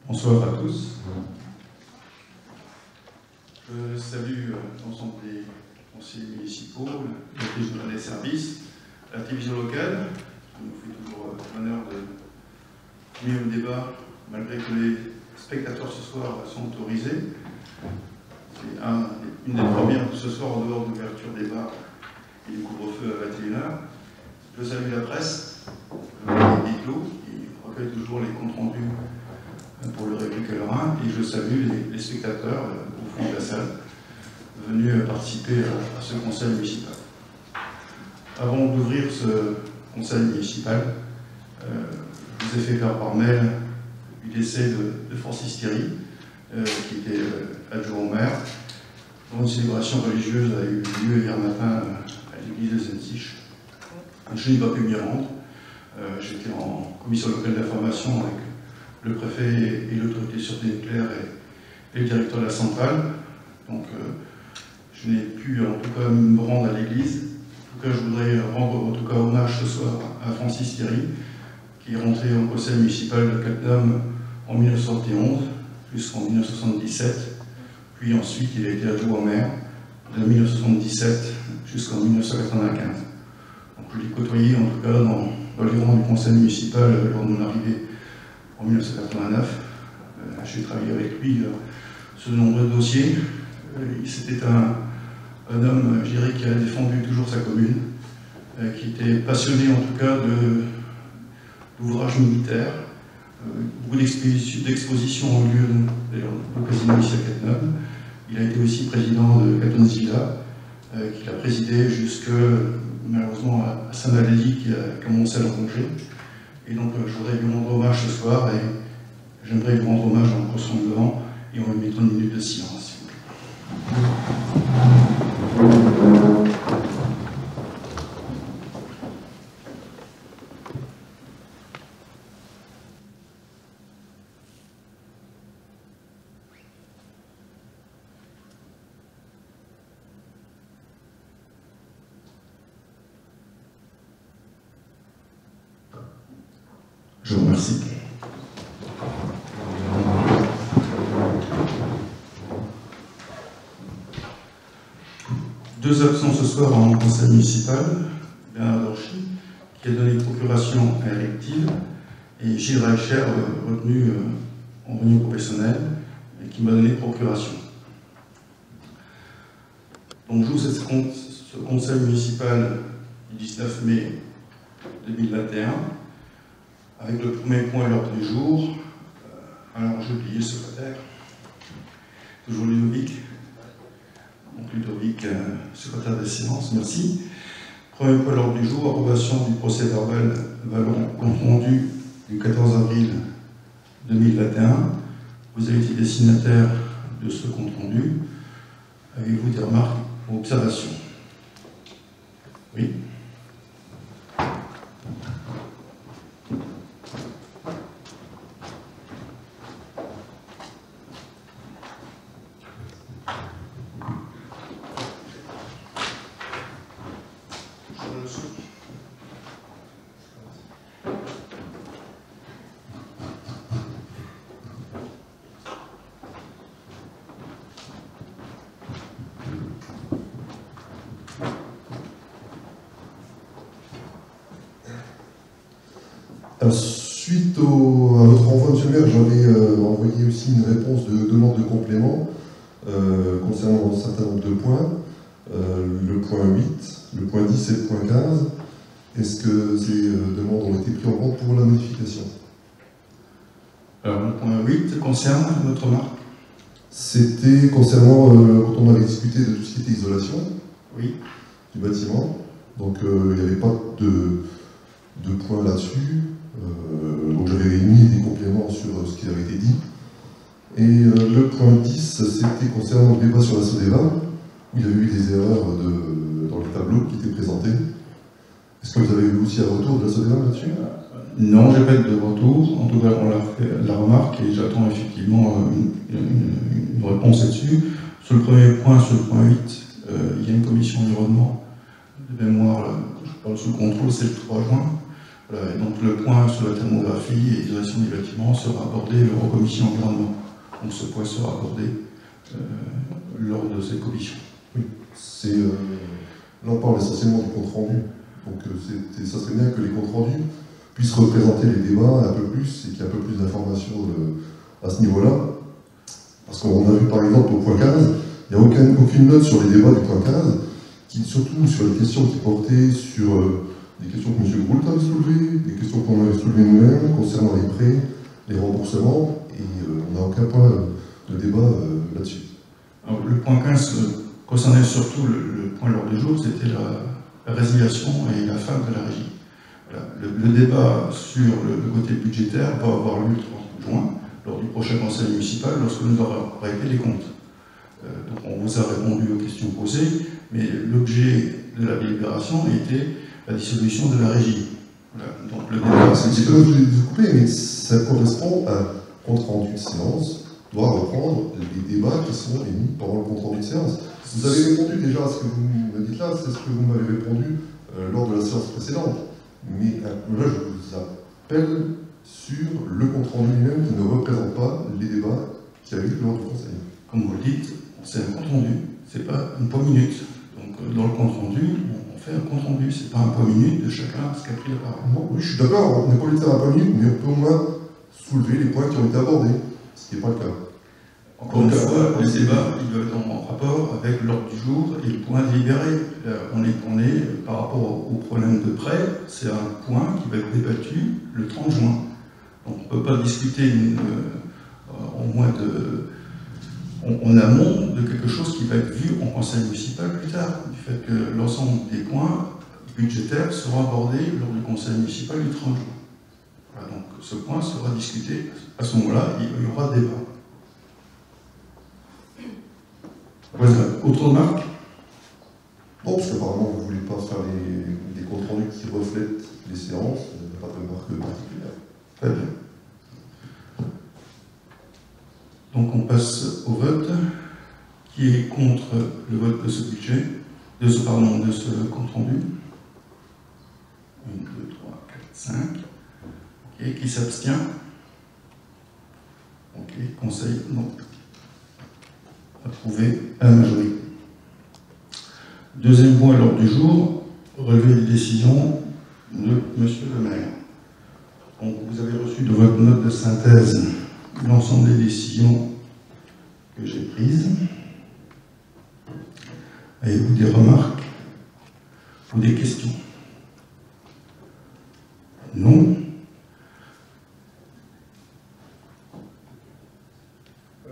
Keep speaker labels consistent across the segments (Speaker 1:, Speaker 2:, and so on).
Speaker 1: Bonsoir à tous. Je salue l'ensemble des conseillers municipaux, le président des services, la télévision locale, qui nous fait toujours l'honneur de venir au débat, malgré que les spectateurs ce soir sont autorisés. C'est une des premières de ce soir en dehors de l'ouverture des bars et du couvre-feu à 21h. Je salue la presse, les clos, qui recueille toujours les comptes rendus pour le République à l'Orrain, et je salue les spectateurs au fond de la salle venus participer à ce conseil municipal. Avant d'ouvrir ce conseil municipal, je vous ai fait faire par mail du décès de Francis Thierry, qui était adjoint au maire, dont une célébration religieuse a eu lieu hier matin à l'église de Senzich. Je n'ai pas pu m'y rendre. J'étais en commission locale d'information avec le préfet et l'autorité de sûreté nucléaire et le directeur de la centrale. Donc je n'ai pu en tout cas me rendre à l'église. En tout cas, je voudrais rendre en tout cas hommage ce soir à Francis Thierry, qui est rentré au conseil municipal de Cattenom en 1971 jusqu'en 1977. Puis ensuite, il a été adjoint au maire de 1977 jusqu'en 1995. Donc je l'ai côtoyé en tout cas dans les rangs du conseil municipal lors de mon arrivée en 1989. J'ai travaillé avec lui sur de nombreux dossiers. C'était un homme, je dirais, qui a défendu toujours sa commune, qui était passionné en tout cas d'ouvrages militaires. Beaucoup d'expositions ont lieu au casino ici à Cattenom. Il a été aussi président de Cattenom-Villa, qu'il a présidé jusque malheureusement à Saint-Valéry, qui a commencé à le ronger. Et donc je voudrais lui rendre hommage ce soir, et j'aimerais lui rendre hommage en croissant devant, et on lui mettra une minute de silence, s'il vous plaît. Je vous remercie. Deux absents ce soir en conseil municipal, Bernard Dorchy, qui a donné procuration à Eric Thiel, et Gilles Reicher, retenu en réunion professionnelle, et qui m'a donné procuration. Donc j'ouvre ce conseil municipal du 19 mai 2021. Avec le premier point à l'ordre du jour. Alors j'ai oublié le secrétaire, toujours Ludovic. Donc Ludovic, secrétaire des séances, merci. Premier point à l'ordre du jour, approbation du procès verbal valant compte rendu du 14 avril 2021. Vous avez été destinataire de ce compte rendu. Avez-vous des remarques ou observations? Oui.
Speaker 2: Suite à votre envoi, monsieur le maire, j'avais envoyé aussi une réponse de demande de complément concernant un certain nombre de points, le point 8, le point 10 et le point 15. Est-ce que ces demandes ont été prises en compte pour la modification?
Speaker 1: Alors, le point 8 concerne votre remarque?
Speaker 2: C'était concernant, quand on avait discuté de tout ce qui était isolation,
Speaker 1: oui,
Speaker 2: du bâtiment, donc il n'y avait pas de points là-dessus. Donc j'avais mis des compléments sur ce qui avait été dit. Et le point 10, c'était concernant le débat sur la Sodeva, où il y a eu des erreurs dans le tableau qui était présenté. Est-ce que vous avez eu aussi un retour de la Sodeva là-dessus?
Speaker 1: Non, je n'ai pas eu de retour. En tout cas, on l'a fait la remarque et j'attends effectivement une réponse là-dessus. Sur le premier point, sur le point 8, il y a une commission environnement de mémoire, je parle sous contrôle, c'est le 3 juin. Voilà, donc le point sur la thermographie et l'isolation des bâtiments sera abordé en commission environnement. Donc ce point sera abordé lors de cette commission.
Speaker 2: Oui, là on parle essentiellement du compte rendu. Donc ça serait bien que les comptes rendus puissent représenter les débats un peu plus et qu'il y ait un peu plus d'informations à ce niveau-là. Parce qu'on a vu par exemple au point 15, il n'y a aucune note sur les débats du point 15, surtout sur les questions qui portaient sur des questions que M. Groult avait soulevées, des questions qu'on avait soulevées nous-mêmes concernant les prêts, les remboursements, et on n'a aucun point de débat là-dessus.
Speaker 1: Le point 15 concernait surtout le point lors du jour, c'était la résiliation et la fin de la régie. Voilà. Le débat sur le côté budgétaire va avoir lieu le 30 juin, lors du prochain conseil municipal, lorsque nous aurons arrêté les comptes. Donc on vous a répondu aux questions posées, mais l'objet de la délibération était la dissolution de la régie. Voilà. Donc le débat,
Speaker 2: c'est un petit peu vous couper, mais ça correspond à un compte rendu de séance, doit reprendre les débats qui sont émis pendant le compte rendu de séance. Vous avez répondu déjà à ce que vous me dites là, c'est ce que vous m'avez répondu lors de la séance précédente. Mais là, je vous appelle sur le compte rendu lui-même qui ne représente pas les débats qu'il y a eu lors du conseil.
Speaker 1: Comme vous le dites, c'est un compte rendu, c'est pas une point minute. Donc dans le compte rendu, on fait un compte rendu, c'est pas un point minute de chacun ce qu'a pris la parole.
Speaker 2: Non, oui, je suis d'accord, on n'est pas obligé de faire un point minute, mais on peut au moins soulever les points qui ont été abordés, ce qui n'est pas le cas.
Speaker 1: Encore une fois, les débats, ils doivent être en rapport avec l'ordre du jour et le point délibéré. On est par rapport au problème de prêt, c'est un point qui va être débattu le 30 juin. Donc on ne peut pas discuter en amont de quelque chose qui va être vu en conseil municipal plus tard, du fait que l'ensemble des points budgétaires seront abordés lors du conseil municipal du 30 juin. Voilà, donc ce point sera discuté. À ce moment-là, il y aura débat. Voilà. Autre remarque?
Speaker 2: Non, parce qu'apparemment vous ne voulez pas faire des comptes rendus qui reflètent les séances, il n'y a pas de remarque particulière.
Speaker 1: Très bien. Donc on passe au vote. Qui est contre le vote de ce budget, de ce compte rendu? 1, 2, 3, 4, 5. Ok, qui s'abstient? Ok, conseil, non. Approuvé à la majorité. Deuxième point à l'ordre du jour, relevé des décisions de M. le maire. Donc vous avez reçu de votre note de synthèse l'ensemble des décisions que j'ai prises. Avez-vous des remarques ou des questions? Non.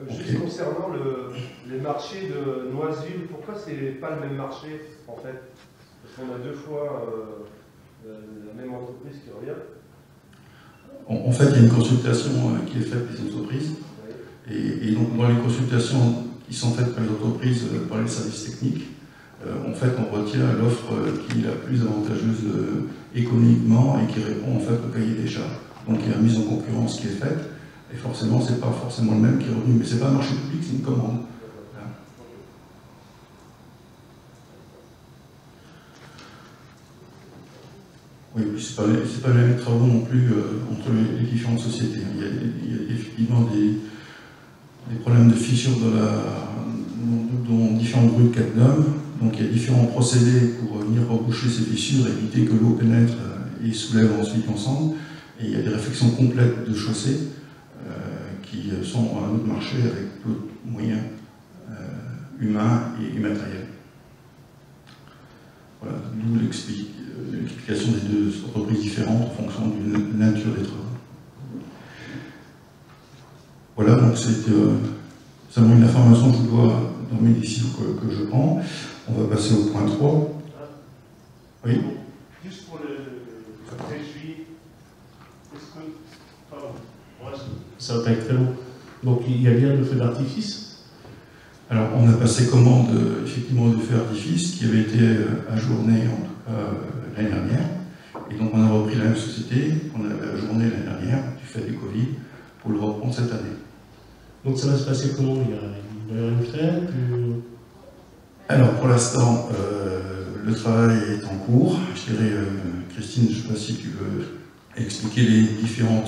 Speaker 3: Juste concernant les marchés de Noiseville, pourquoi c'est pas le même marché en fait? Parce qu'on a deux fois la même entreprise qui revient.
Speaker 1: En fait, il y a une consultation qui est faite des entreprises. Oui. Et donc, dans les consultations qui sont faites par les entreprises, par les services techniques, en fait, on retient l'offre qui est la plus avantageuse économiquement et qui répond en fait au cahier des charges. Donc, il y a une mise en concurrence qui est faite. Et forcément, ce n'est pas forcément le même qui est revenu, mais ce n'est pas un marché public, c'est une commande. Voilà. Oui, ce n'est pas les mêmes travaux non plus entre les différentes sociétés. Il y a effectivement des problèmes de fissures dans différentes rues de Cattenom. Donc il y a différents procédés pour venir reboucher ces fissures, éviter que l'eau pénètre et soulève ensuite l'ensemble. Et il y a des réfections complètes de chaussées qui sont à un autre marché avec d'autres moyens humains et matériels. Voilà, d'où l'explication des deux entreprises différentes en fonction de la nature des travaux. Voilà, donc c'est seulement une information que je dois donner ici que je prends. On va passer au point 3. Oui.
Speaker 3: Juste pour le régie, est-ce que... Pardon. Ça va pas être très long. Donc il y a bien le feu d'artifice.
Speaker 1: Alors on a passé commande effectivement du feu d'artifice qui avait été ajourné en tout cas l'année dernière. Et donc on a repris la même société qu'on avait ajourné l'année dernière du fait du Covid pour le reprendre cette année.
Speaker 3: Donc ça va se passer comment? Il va y avoir une fête
Speaker 1: Alors pour l'instant, le travail est en cours. Je dirais, Christine, je ne sais pas si tu veux expliquer les différents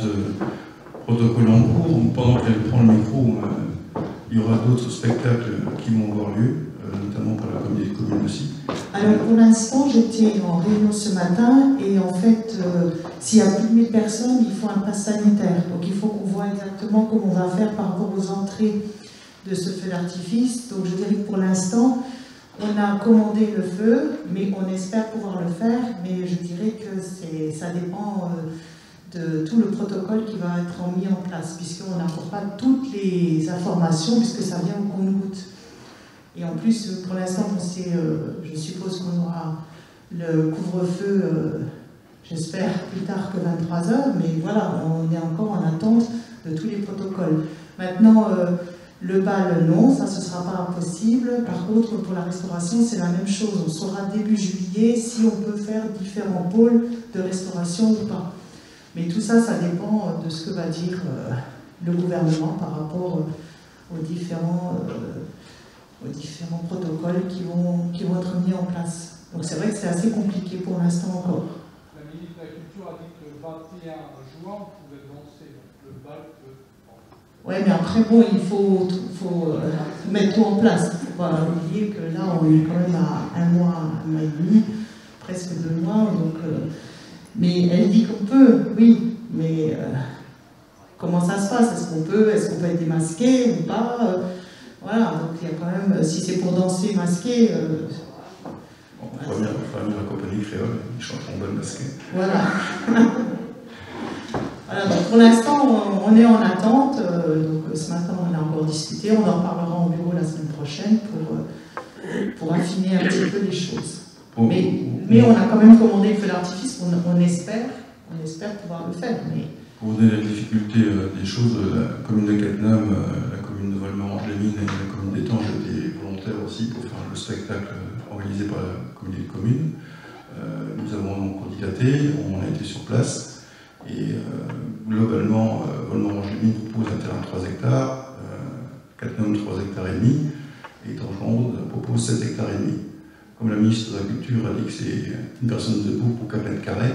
Speaker 1: protocoles en cours. Pendant qu'elle prend le micro, il y aura d'autres spectacles qui vont avoir lieu, notamment pour la communauté de communes aussi.
Speaker 4: Alors pour l'instant, j'étais en réunion ce matin et en fait, s'il y a plus de 1000 personnes, il faut un pass sanitaire. Donc il faut qu'on voit exactement comment on va faire par rapport aux entrées de ce feu d'artifice. Donc je dirais que pour l'instant, on a commandé le feu, mais on espère pouvoir le faire. Mais je dirais que ça dépend de tout le protocole qui va être mis en place, puisqu'on n'a encore pas toutes les informations, puisque ça vient au compte-gouttes. Et en plus, pour l'instant, je suppose qu'on aura le couvre-feu, j'espère, plus tard que 23h, mais voilà, on est encore en attente de tous les protocoles. Maintenant, le bal, non, ça, ce ne sera pas possible. Par contre, pour la restauration, c'est la même chose. On saura début juillet si on peut faire différents pôles de restauration ou pas. Mais tout ça, ça dépend de ce que va dire le gouvernement par rapport aux différents protocoles qui vont être mis en place. Donc c'est vrai que c'est assez compliqué pour l'instant encore.
Speaker 5: La ministre de la Culture a dit que le 21 juin, on pouvait danser. Le bal peut...
Speaker 4: Oui, mais après, bon, il faut mettre tout en place. Il ne faut pas oublier que là, on est quand même à un mois et demi, presque 2 mois. Donc, mais elle dit qu'on peut, oui, mais comment ça se passe? Est-ce qu'on peut être démasqué ou pas? Voilà, donc il y a quand même, si c'est pour danser masqué...
Speaker 1: On va venir la compagnie créole, ils chanteront bal masqué.
Speaker 4: Voilà. Voilà, donc pour l'instant, on est en attente. Donc ce matin, on a encore discuté. On en reparlera en bureau la semaine prochaine pour affiner un petit peu les choses. Mais on a quand même commandé le feu d'artifice. On espère pouvoir le faire. Mais...
Speaker 1: Pour vous donner la difficulté des choses, la commune de Cattenom, la commune de Volmerange-les-Mines et la commune d'Étanges étaient volontaires aussi pour faire le spectacle organisé par la communauté de communes. Nous avons donc candidaté, on a été sur place. Et globalement, Volmerange-les-Mines propose un terrain de 3 hectares, Cattenom 3 hectares et demi, et Étanges-Landes propose 7 hectares et demi. Comme la ministre de la Culture a dit que c'est une personne debout pour 4 mètres carrés,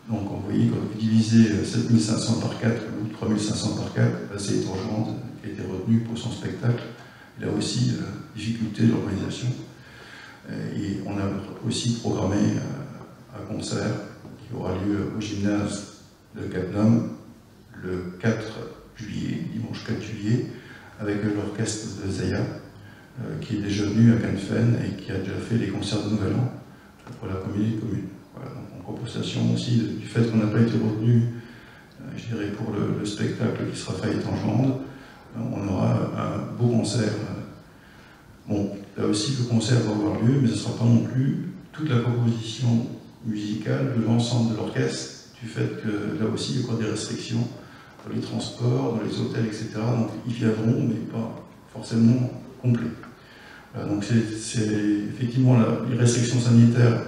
Speaker 1: donc vous voyez, quand vous divisez 7500 par 4 ou 3500 par 4, c'est Étanges-Landes qui a été retenu pour son spectacle. Il a aussi difficulté de l'organisation. Et on a aussi programmé un concert qui aura lieu au gymnase de Cattenom le 4 juillet, dimanche 4 juillet, avec l'orchestre de Zaya, qui est déjà venu à Cannes et qui a déjà fait les concerts de Nouvel An pour la communauté de communes. Voilà, donc en compensation aussi du fait qu'on n'a pas été retenu, je dirais, pour le spectacle qui sera fait à Étanges-Landes, on aura un beau concert. Bon, là aussi, le concert va avoir lieu, mais ce ne sera pas non plus toute la composition musicale de l'ensemble de l'orchestre, du fait que là aussi, il y a encore des restrictions dans les transports, dans les hôtels, etc. Donc ils viendront, mais pas forcément complets. Voilà, donc c'est effectivement les restrictions sanitaires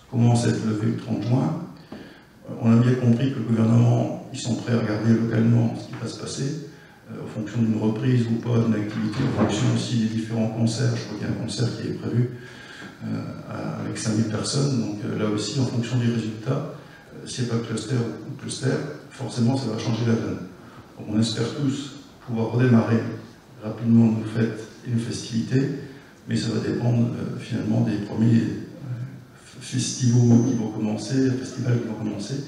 Speaker 1: commencent à être levées le 30 juin. On a bien compris que le gouvernement, ils sont prêts à regarder localement ce qui va se passer, en fonction d'une reprise ou pas d'une activité, en fonction aussi des différents concerts. Je crois qu'il y a un concert qui est prévu avec 5000 personnes, donc là aussi, en fonction des résultats, s'il n'y a pas de cluster ou cluster, forcément ça va changer la donne. Donc on espère tous pouvoir redémarrer rapidement nos fêtes et nos festivités, mais ça va dépendre finalement des premiers festivals qui vont commencer, festivals qui vont commencer,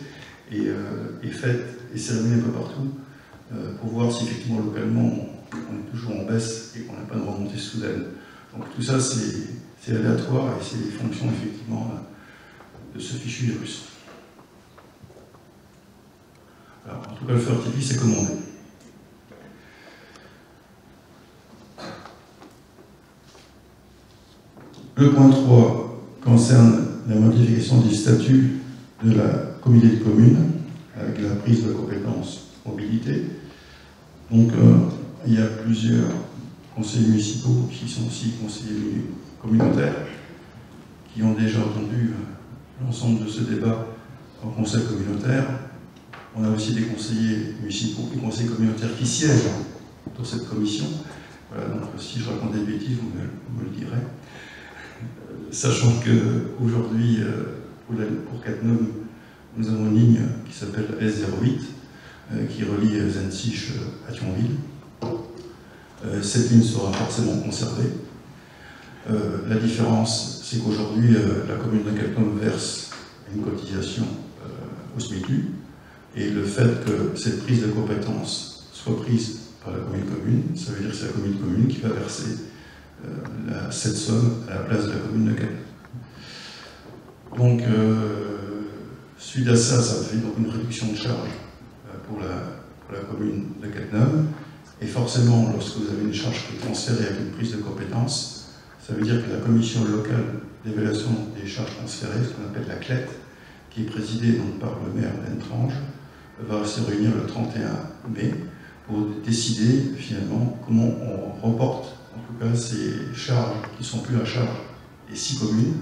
Speaker 1: et fêtes et cérémonies un peu partout, pour voir si effectivement localement on est toujours en baisse et qu'on n'a pas de remontée soudaine. Donc tout ça c'est aléatoire et c'est les fonctions effectivement de ce fichu virus. Alors, en tout cas, le feu d'artifice est commandé. Le point 3 concerne la modification du statut de la communauté de communes avec la prise de compétence mobilité. Donc, il y a plusieurs conseillers municipaux qui sont aussi conseillers communautaires qui ont déjà entendu l'ensemble de ce débat en conseil communautaire. On a aussi des conseillers municipaux et conseillers communautaires qui siègent dans cette commission. Voilà, donc si je raconte des bêtises, vous me le direz. Sachant qu'aujourd'hui, pour Cattenom, nous avons une ligne qui s'appelle S08 qui relie Zensich à Thionville. Cette ligne sera forcément conservée. La différence, c'est qu'aujourd'hui, la commune de Calcom verse une cotisation au SMITU, et le fait que cette prise de compétence soit prise par la commune, ça veut dire que c'est la commune qui va verser cette somme à la place de la commune de Calcom. Donc, suite à ça, ça fait donc une réduction de charge pour la commune de Cattenom. Et forcément, lorsque vous avez une charge qui est transférée avec une prise de compétence, ça veut dire que la commission locale d'évaluation des charges transférées, ce qu'on appelle la CLET, qui est présidée donc par le maire d'Entrange, va se réunir le 31 mai pour décider finalement comment on reporte en tout cas ces charges qui ne sont plus à charge des 6 communes.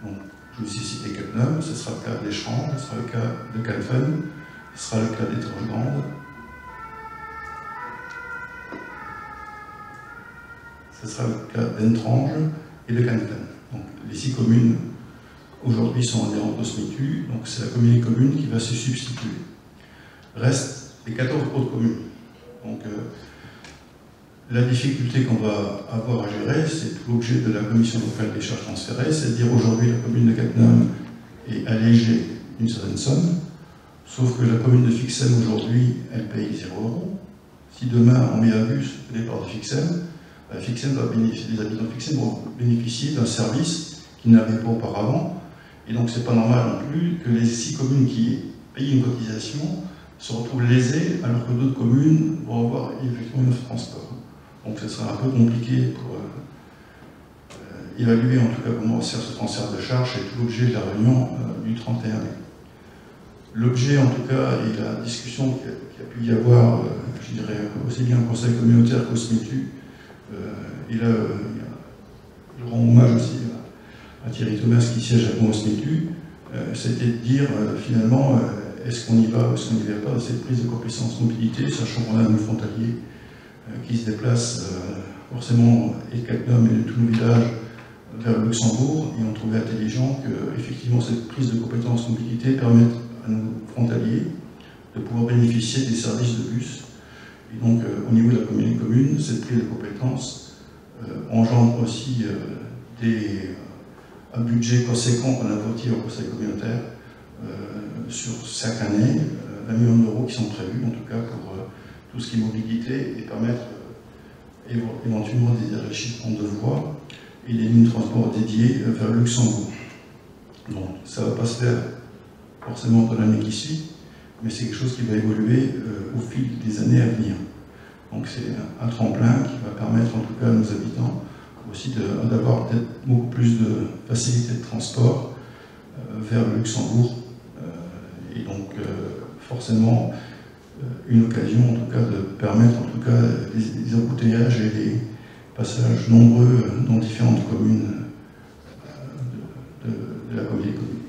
Speaker 1: Donc, je vous ai cité Cattenom, ce sera le cas d'Échange, ce sera le cas de Calfen, ce sera le cas d'Étrange-Grande, ce sera le cas d'Entrange et de Canton. Donc les 6 communes aujourd'hui sont adhérentes au SMITU, donc c'est la communauté commune qui va se substituer. Restent les 14 autres communes. Donc la difficulté qu'on va avoir à gérer, c'est tout l'objet de la commission locale des charges transférées, c'est de dire aujourd'hui la commune de Cattenom est allégée d'une certaine somme, sauf que la commune de Fixem aujourd'hui, elle paye 0 €. Si demain on met à bus le départ de Fixem, Fixem va bénéficier, les habitants de Fixem vont bénéficier d'un service qu'ils n'avaient pas auparavant, et donc c'est pas normal non plus que les 6 communes qui payent une cotisation se retrouvent lésées alors que d'autres communes vont avoir effectivement une offre de transport. Donc ce sera un peu compliqué pour évaluer en tout cas comment va se faire ce transfert de charge, et tout l'objet de la réunion du 31 mai. L'objet en tout cas et la discussion qui a pu y avoir, je dirais aussi bien au conseil communautaire qu'au SMITU, et là je rends hommage aussi à Thierry Thomas qui siège avec moi au SMITU, c'était de dire finalement est-ce qu'on y va ou est-ce qu'on n'y va pas dans cette prise de compétence mobilité, sachant qu'on a nos frontaliers qui se déplacent forcément et de Cattenom et de tous nos villages vers le Luxembourg, et on trouvait intelligent que effectivement cette prise de compétence mobilité permette à nos frontaliers de pouvoir bénéficier des services de bus. Et donc au niveau de la commune, cette prise de compétence engendre aussi un budget conséquent qu'on a voté au conseil communautaire sur chaque année, 20 millions € qui sont prévus en tout cas pour tout ce qui est mobilité, et permettre éventuellement des enrichissements de voies et des lignes de transport dédiées vers le Luxembourg. Donc ça ne va pas se faire forcément dans l'année qui suit, mais c'est quelque chose qui va évoluer au fil des années à venir. Donc c'est un tremplin qui va permettre en tout cas à nos habitants aussi d'avoir peut-être beaucoup plus de facilité de transport vers le Luxembourg, et donc forcément une occasion en tout cas de permettre en tout cas les embouteillages et les passages nombreux dans différentes communes de la communauté commune.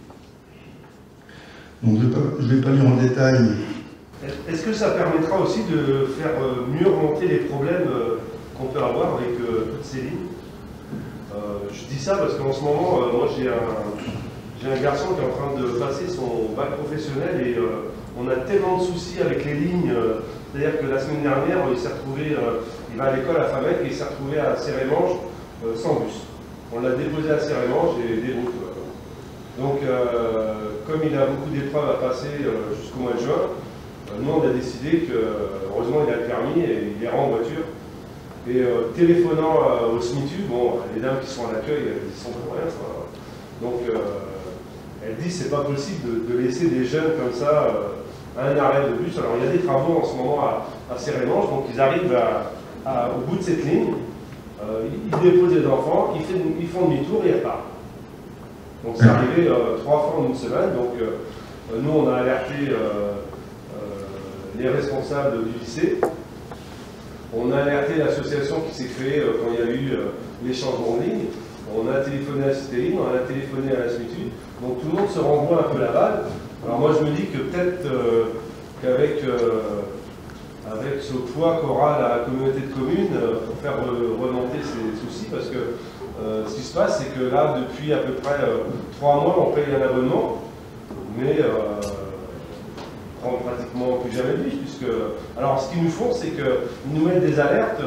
Speaker 1: Donc je ne vais pas lire en détail.
Speaker 3: Est-ce que ça permettra aussi de faire mieux remonter les problèmes qu'on peut avoir avec toutes ces lignes? Je dis ça parce qu'en ce moment, moi j'ai un garçon qui est en train de passer son bac professionnel, et on a tellement de soucis avec les lignes. C'est-à-dire que la semaine dernière, il s'est retrouvé, il va à l'école à Famec, et il s'est retrouvé à Cérémange sans bus. On l'a déposé à Cérémange et déroute. Donc, comme il a beaucoup d'épreuves à passer jusqu'au mois de juin, nous on a décidé que, heureusement il a le permis et il ira en voiture. Et téléphonant au SMITU, bon, les dames qui sont à l'accueil, elles sont pour rien. Donc, elle dit c'est pas possible de laisser des jeunes comme ça à un arrêt de bus. Alors il y a des travaux en ce moment à Cérémange, donc ils arrivent au bout de cette ligne, ils déposent les enfants, ils font demi-tour et ils repartent. Donc c'est arrivé 3 fois en une semaine. Donc nous on a alerté les responsables du lycée. On a alerté l'association qui s'est créée quand il y a eu les changements de ligne. On a téléphoné à la Citéline, on a téléphoné à la SMITU. Donc tout le monde se renvoie un peu la balle. Alors moi je me dis que peut-être qu'avec avec ce poids qu'aura la communauté de communes pour faire remonter ces soucis, parce que ce qui se passe, c'est que là, depuis à peu près 3 mois, on paye un abonnement. mais prend pratiquement plus jamais de bus, puisque... Alors, ce qu'ils nous font, c'est qu'ils nous mettent des alertes.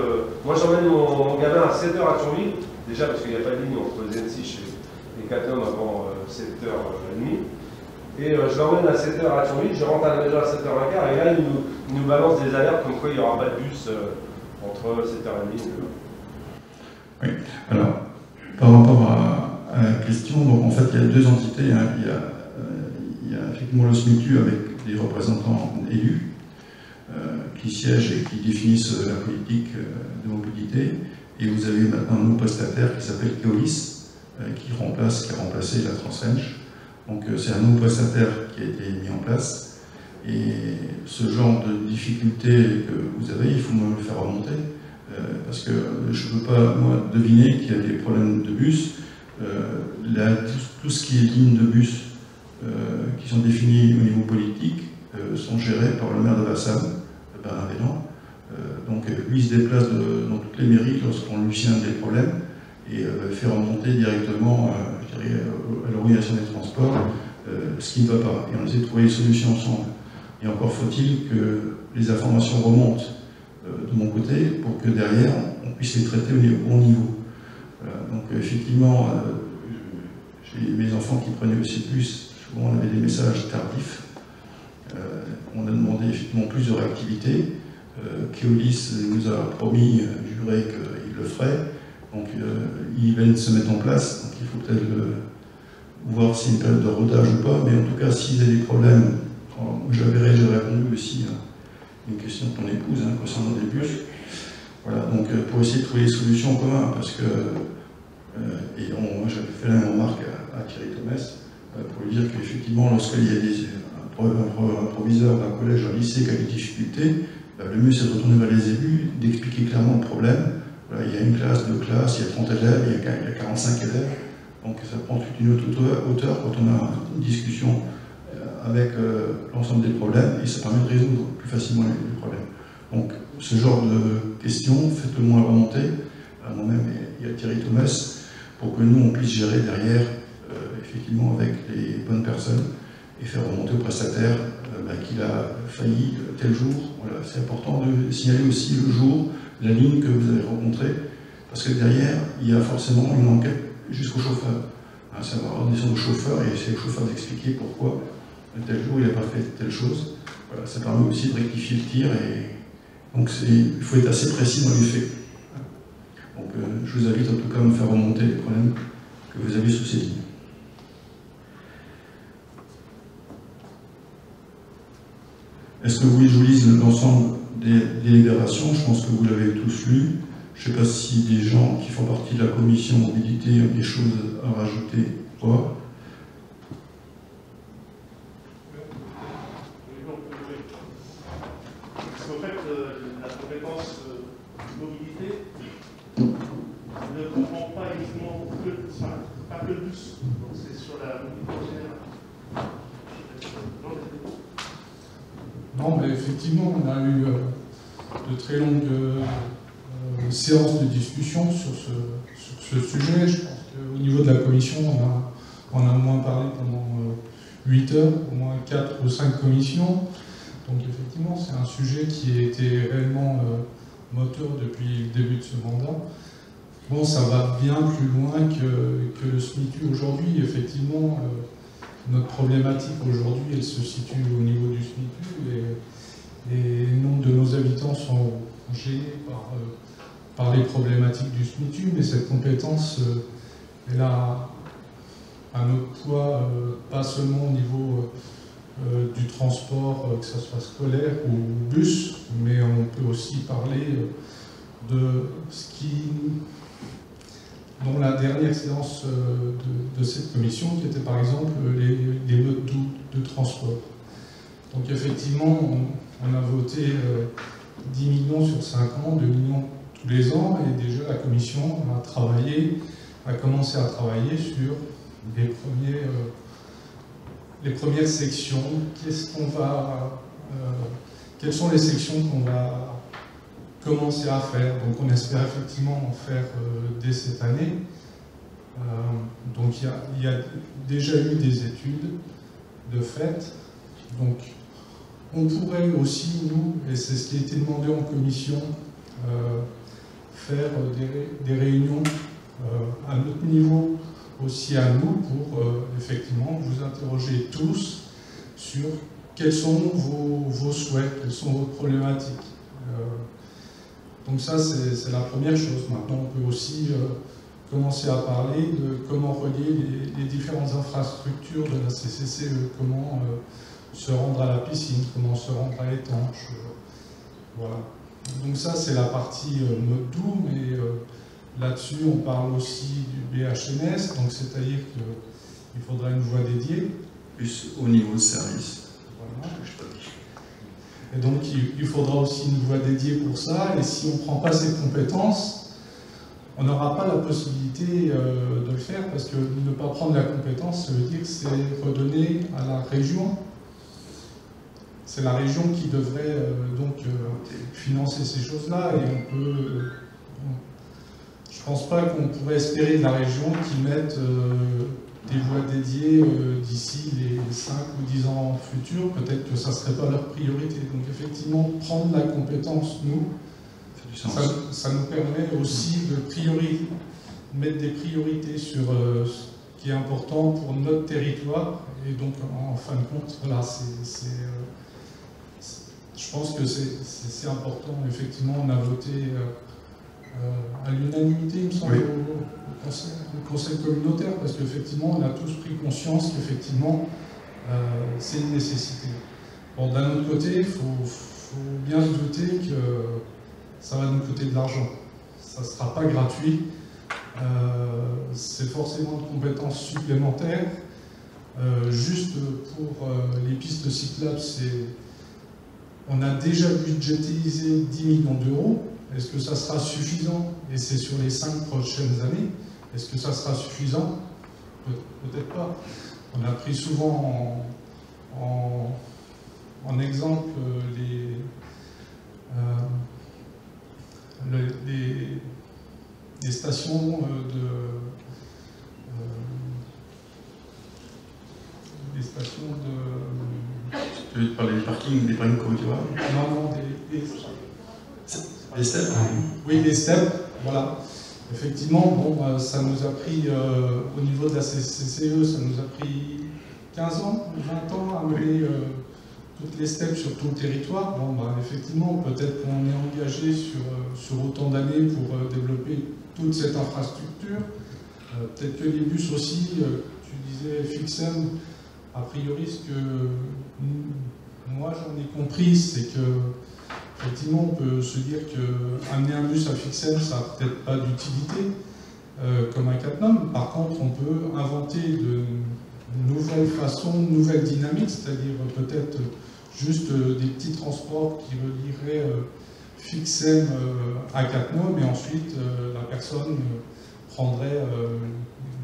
Speaker 3: Moi, j'emmène mon gamin à 7h à Thionville, déjà parce qu'il n'y a pas de ligne entre Zensi et Cattenom avant 7h30. Et je l'emmène à 7h à Thionville, je rentre à la maison à 7h15, et là, ils nous balancent des alertes comme quoi il n'y aura pas de bus entre 7h30 et 9h.
Speaker 1: Oui, alors, par rapport à la question, donc en fait, il y a deux entités. Hein. Il y a effectivement le SMITU avec des représentants élus qui siègent et qui définissent la politique de mobilité. Et vous avez maintenant un nouveau prestataire qui s'appelle Keolis, qui a remplacé la Transrange. Donc c'est un nouveau prestataire qui a été mis en place. Et ce genre de difficulté que vous avez, il faut me le faire remonter. Parce que je ne peux pas, moi, deviner qu'il y a des problèmes de bus. Tout ce qui est ligne de bus qui sont définis au niveau politique sont gérés par le maire de Vassal, Bernard Vélan. Donc lui il se déplace dans toutes les mairies lorsqu'on lui signale des problèmes et fait remonter directement je dirais, à l'organisation des transports ce qui ne va pas. Et on essaie de trouver des solutions ensemble. Et encore faut-il que les informations remontent de mon côté pour que derrière on puisse les traiter au bon niveau. Donc effectivement, j'ai mes enfants qui prenaient aussi le bus, souvent on avait des messages tardifs. On a demandé effectivement plus de réactivité. Keolis nous a promis, juré qu'il le ferait. Donc ils viennent se mettre en place. Donc il faut peut-être voir si c'est une période de rodage ou pas. Mais en tout cas, s'il y a des problèmes, j'ai répondu aussi à une question de ton épouse concernant des bus. Voilà, donc pour essayer de trouver des solutions en commun, parce que moi j'avais fait la même remarque à Thierry Thomas pour lui dire qu'effectivement, lorsqu'il y a un proviseur d'un collège, d'un lycée qui a des difficultés, le mieux c'est de retourner vers les élus, d'expliquer clairement le problème. Voilà, il y a une classe, deux classes, il y a 30 élèves, il y a 45 élèves, donc ça prend toute une autre hauteur quand on a une discussion avec l'ensemble des problèmes et ça permet de résoudre plus facilement les problèmes. Donc ce genre de questions, faites-le moi remonter à moi-même et à Thierry Thomas pour que nous on puisse gérer derrière effectivement avec les bonnes personnes et faire remonter au prestataire qu'il a failli tel jour. Voilà, c'est important de signaler aussi le jour, la ligne que vous avez rencontrée, parce que derrière, il y a forcément une enquête jusqu'au chauffeur. Ça va avoir des sons de chauffeur et c'est au chauffeur d'expliquer pourquoi tel jour il n'a pas fait telle chose. Voilà, ça permet aussi de rectifier le tir et donc il faut être assez précis dans les faits. Donc je vous invite en tout cas à me faire remonter les problèmes que vous avez sous ces lignes. Est-ce que vous voulez que je vous lise l'ensemble des délibérations? Je pense que vous l'avez tous lu. Je ne sais pas si des gens qui font partie de la commission mobilité ont des choses à rajouter ou pas.
Speaker 6: Parce qu'en fait, la compétence mobilité ne comprend pas uniquement pas que le bus. Donc c'est sur la mobilité en général.
Speaker 5: Non, mais effectivement, on a eu de très longues séances de discussion sur ce sujet. Je pense qu'au niveau de la commission, on a moins parlé pendant 8 heures, au moins 4 ou 5 commissions. Donc effectivement, c'est un sujet qui a été réellement moteur depuis le début de ce mandat. Bon, ça va bien plus loin que le SMITU aujourd'hui. Effectivement, notre problématique aujourd'hui, elle se situe au niveau du SMITU et le nombre de nos habitants sont gênés par les problématiques du SMITU, mais cette compétence, elle a un autre poids, pas seulement au niveau du transport, que ce soit scolaire ou bus, mais on peut aussi parler de ce qui... dans la dernière séance de cette commission, qui était par exemple les modes de transport. Donc effectivement, on a voté 10 millions sur 5 ans, 2 millions tous les ans, et déjà la commission a commencé à travailler sur les premières sections. Quelles sont les sections qu'on va commencer à faire? Donc on espère effectivement en faire dès cette année. Donc il y a déjà eu des études. de fait. Donc, on pourrait aussi, nous, et c'est ce qui a été demandé en commission, faire des réunions à notre niveau, aussi à nous, pour effectivement vous interroger tous sur quels sont vos souhaits, quelles sont vos problématiques. Donc ça, c'est la première chose. Maintenant, on peut aussi commencer à parler de comment relier les différentes infrastructures de la CCCE, comment se rendre à la piscine, comment se rendre à l'étanche. Voilà. Donc ça, c'est la partie mode doux, mais là-dessus, on parle aussi du BHNS, donc c'est-à-dire qu'il faudra une voie dédiée.
Speaker 1: Plus au niveau de service.
Speaker 5: Voilà. Et donc, il faudra aussi une voie dédiée pour ça, et si on ne prend pas ces compétences, on n'aura pas la possibilité de le faire, parce que ne pas prendre la compétence, ça veut dire que c'est redonner à la région. C'est la région qui devrait donc financer ces choses-là, et on peut... je ne pense pas qu'on pourrait espérer de la région qu'ils mettent des voies dédiées d'ici les 5 ou 10 ans futurs. Peut-être que ça ne serait pas leur priorité. Donc effectivement, prendre la compétence, nous, ça nous permet aussi de mettre des priorités sur ce qui est important pour notre territoire. Et donc, en fin de compte, voilà, je pense que c'est important. Effectivement, on a voté à l'unanimité, il me semble, au conseil communautaire, parce qu'effectivement, on a tous pris conscience qu'effectivement, c'est une nécessité. Bon, d'un autre côté, il faut bien se douter que ça va nous coûter de l'argent. Ça ne sera pas gratuit. C'est forcément de compétences supplémentaires. Juste pour les pistes cyclables, on a déjà budgétisé 10 millions d'euros. Est-ce que ça sera suffisant? Et c'est sur les 5 prochaines années. Est-ce que ça sera suffisant? Peut-être pas. On a pris souvent en exemple les stations
Speaker 1: Tu veux parler des parkings covoitureurs?
Speaker 5: Non,
Speaker 1: les steps?
Speaker 5: Oui, les steps, voilà. Effectivement, bon, ça nous a pris, au niveau de la CCCE, ça nous a pris 15 ans, 20 ans à mener toutes les steps sur tout le territoire. Bon, bah, effectivement, peut-être qu'on est engagé sur autant d'années pour développer toute cette infrastructure. Peut-être que les bus aussi, tu disais Fixem, a priori, ce que moi j'en ai compris, c'est que effectivement, on peut se dire qu'amener un bus à Fixem, ça n'a peut-être pas d'utilité, comme un Catnum. Par contre, on peut inventer de nouvelles façons, de nouvelles dynamiques, c'est-à-dire peut-être juste des petits transports qui relieraient Fixem à Catnum, et ensuite la personne prendrait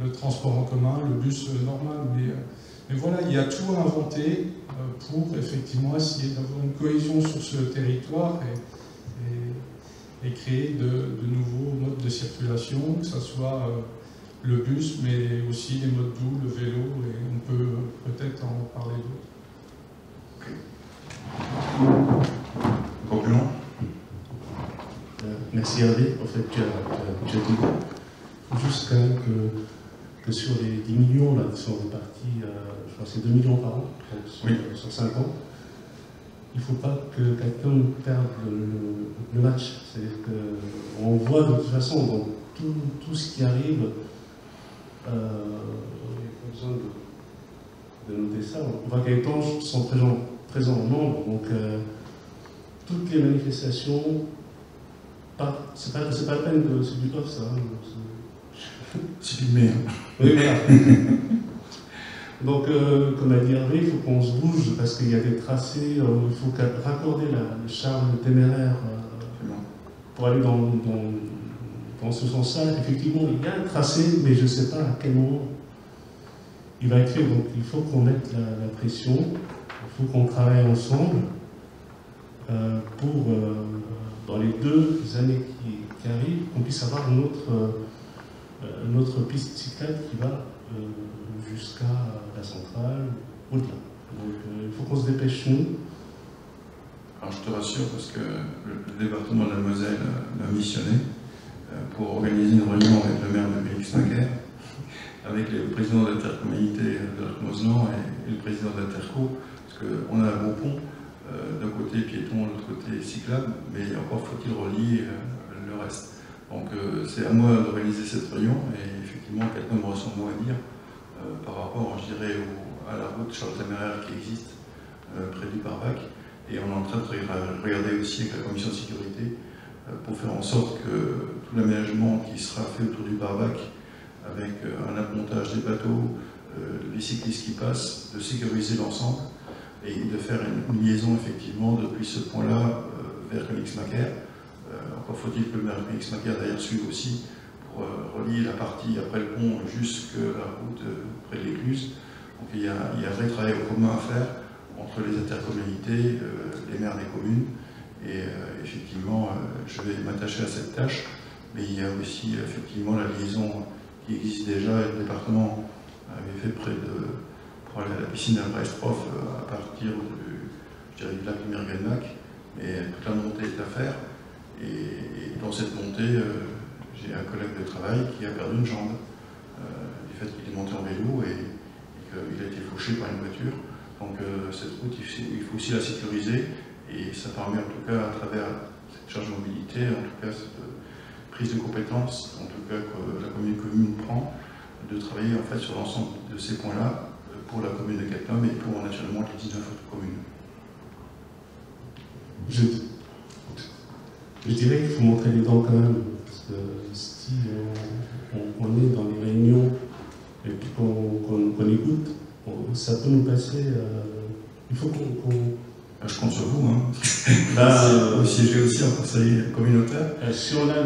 Speaker 5: le transport en commun, le bus normal. Mais voilà, il y a tout à inventer pour effectivement essayer d'avoir une cohésion sur ce territoire et créer de nouveaux modes de circulation, que ce soit le bus, mais aussi les modes doux, le vélo, et on peut peut-être en parler d'autres.
Speaker 1: Conclusion.
Speaker 7: Merci Hervé, en fait, tu as tout dit. Il faut juste quand même que sur les 10 millions là, qui sont répartis, je crois que c'est 2 millions par an, sur 5 ans, il ne faut pas que quelqu'un perde le match. C'est-à-dire qu'on voit de toute façon dans tout ce qui arrive, il n'y a pas besoin de noter ça, on voit que les temps sont présents en nombre, donc toutes les manifestations, c'est pas la peine de c'est du off ça.
Speaker 1: C'est filmé.
Speaker 7: Oui, voilà. Donc, comme a dit Hervé, il faut qu'on se bouge parce qu'il y a des tracés, il faut raccorder le charme téméraire pour aller dans ce sens-là. Effectivement, il y a un tracé, mais je ne sais pas à quel moment il va être fait. Donc, il faut qu'on mette la pression, il faut qu'on travaille ensemble pour, dans les 2 années qui arrivent, qu'on puisse avoir notre piste cyclable qui va jusqu'à la centrale, au-delà. Donc il faut qu'on se dépêche, nous.
Speaker 1: Alors je te rassure, parce que le département de la Moselle m'a missionné pour organiser une réunion avec le maire de Félix-Macaire, avec le président de l'intercommunalité de Moselan et le président de l'Interco, parce qu'on a un beau pont, d'un côté piéton, de l'autre côté cyclable, mais encore faut-il relier le reste. Donc c'est à moi d'organiser cette réunion, et effectivement quelqu'un me ressent mot à dire par rapport, je dirais, à la route Charles-Téméraire qui existe près du Barbac, et on est en train de regarder aussi avec la commission de sécurité pour faire en sorte que tout l'aménagement qui sera fait autour du Barbac, avec un appontage des bateaux, les cyclistes qui passent, de sécuriser l'ensemble et de faire une liaison effectivement depuis ce point-là vers Félix-Macaire. Encore faut-il que le maire de Félix-Macaire d'ailleurs suive aussi pour relier la partie après le pont jusqu'à la route près de l'écluse. Donc il y a un vrai travail commun à faire entre les intercommunalités, les maires des communes, et effectivement je vais m'attacher à cette tâche, mais il y a aussi effectivement la liaison qui existe déjà, et le département avait fait près de, pour aller à la piscine à Brest-Prof à partir du lac du Mirgenmac, mais toute la montée est à faire, et dans cette montée, j'ai un collègue de travail qui a perdu une jambe, du fait qu'il est monté en vélo et qu'il a été fauché par une voiture. Donc cette route, il faut aussi la sécuriser, et ça permet en tout cas, à travers cette charge de mobilité, en tout cas cette prise de compétences, en tout cas que la commune prend, de travailler en fait sur l'ensemble de ces points-là pour la commune de Cattenom et pour naturellement les 19 autres communes.
Speaker 7: Je dirais qu'il faut montrer les dents quand même, parce que si on est dans les réunions et puis qu'on écoute, ça peut nous passer. Il faut qu'on.
Speaker 1: Je compte sur vous, hein. Vous siégez aussi en conseil communautaire.
Speaker 7: Si on a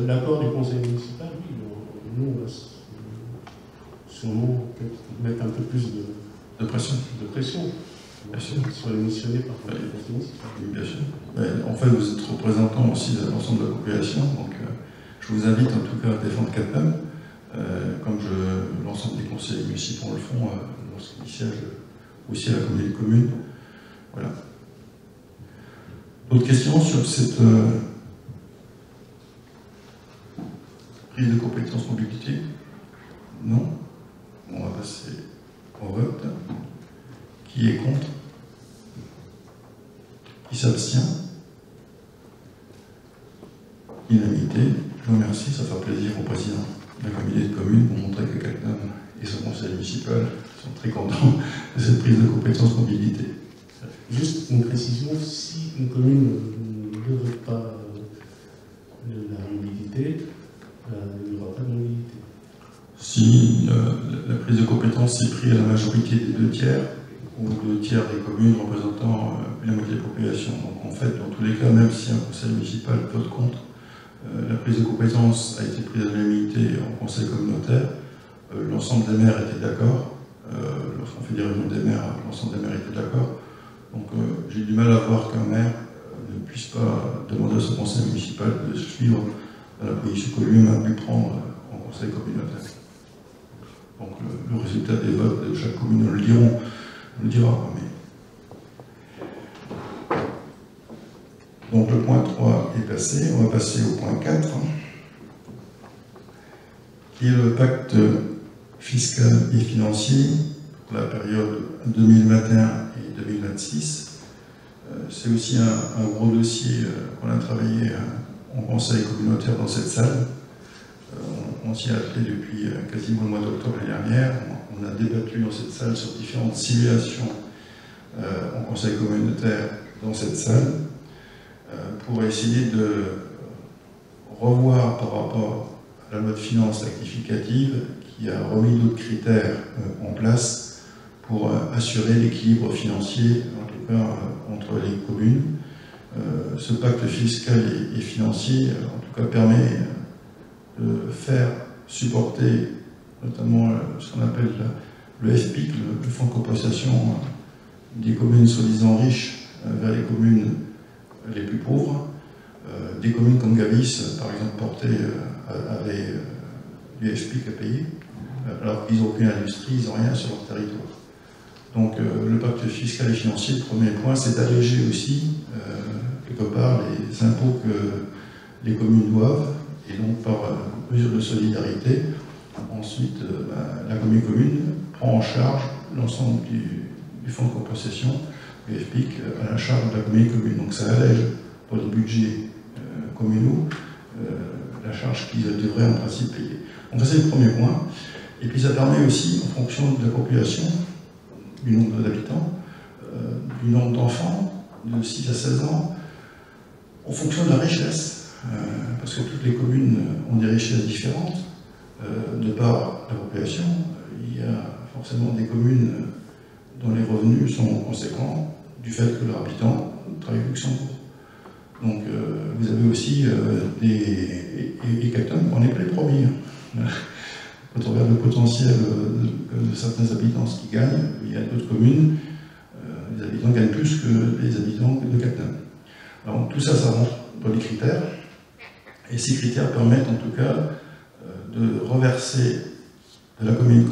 Speaker 7: l'accord du conseil municipal, oui, nous, on va sûrement mettre un peu plus de pression.
Speaker 1: Bien sûr.
Speaker 7: Sur les missionnés par le conseil municipal.
Speaker 1: Bien sûr. En fait, vous êtes représentant aussi de l'ensemble de la population, donc je vous invite en tout cas à défendre Cattenom, comme l'ensemble des conseils municipaux le font lorsqu'ils siègent aussi à la communauté de communes. Voilà. D'autres questions sur cette prise de compétence mobilité? Non? On va passer au vote. Qui est contre? Qui s'abstient? Unanimité. Je vous remercie, ça fera plaisir au président de la communauté de communes pour montrer que Cattenom et son conseil municipal sont très contents de cette prise de compétence mobilité.
Speaker 7: Juste une précision, si une commune ne veut pas la mobilité, il n'y aura pas de mobilité.
Speaker 1: Si la prise de compétence est prise à la majorité des 2 tiers, ou 2 tiers des communes représentant la moitié de la population. Donc en fait, dans tous les cas, même si un conseil municipal vote contre, la prise de compétence a été prise à l'unanimité en conseil communautaire, l'ensemble des maires étaient d'accord, lorsqu'on fait des réunions des maires, l'ensemble des maires étaient d'accord. Donc j'ai du mal à voir qu'un maire ne puisse pas demander à son conseil municipal de suivre la position que lui-même a pu prendre en conseil communautaire. Donc le résultat des votes de chaque commune nous le dira. Mais... Donc le point 3 est passé, on va passer au point 4, qui est le pacte fiscal et financier pour la période 2021 et 2026. C'est aussi un gros dossier qu'on a travaillé en conseil communautaire dans cette salle. On s'y a attelé depuis quasiment le mois d'octobre l'année dernière. On a débattu dans cette salle sur différentes simulations en conseil communautaire dans cette salle pour essayer de revoir par rapport à la loi de finances rectificative qui a remis d'autres critères en place pour assurer l'équilibre financier, en tout cas entre les communes. Ce pacte fiscal et financier, en tout cas, permet de faire supporter notamment ce qu'on appelle le FPIC, le fonds de compensation des communes soi-disant riches vers les communes les plus pauvres. Des communes comme Gavis, par exemple, avaient du FPIC à payer, alors qu'ils n'ont aucune industrie, ils n'ont rien sur leur territoire. Donc le pacte fiscal et financier, le premier point, c'est d'alléger aussi, quelque part, les impôts que les communes doivent, et donc par mesure de solidarité, ensuite la commune prend en charge l'ensemble du fonds de compensation, le FPIC, à la charge de la commune. Donc ça allège pour les budgets communaux la charge qu'ils devraient en principe payer. Donc ça c'est le premier point. Et puis ça permet aussi, en fonction de la population, du nombre d'habitants, du nombre d'enfants, de 6 à 16 ans, en fonction de la richesse, parce que toutes les communes ont des richesses différentes, de par la population. Il y a forcément des communes dont les revenus sont conséquents du fait que leurs habitants travaillent au Luxembourg. Donc vous avez aussi des cantons, on n'est pas les premiers. Quand on regarde le potentiel de certains habitants, ce qu'ils gagnent, il y a d'autres communes, les habitants gagnent plus que les habitants de Cattenom. Alors tout ça, ça rentre dans les critères, et ces critères permettent en tout cas de reverser de la commune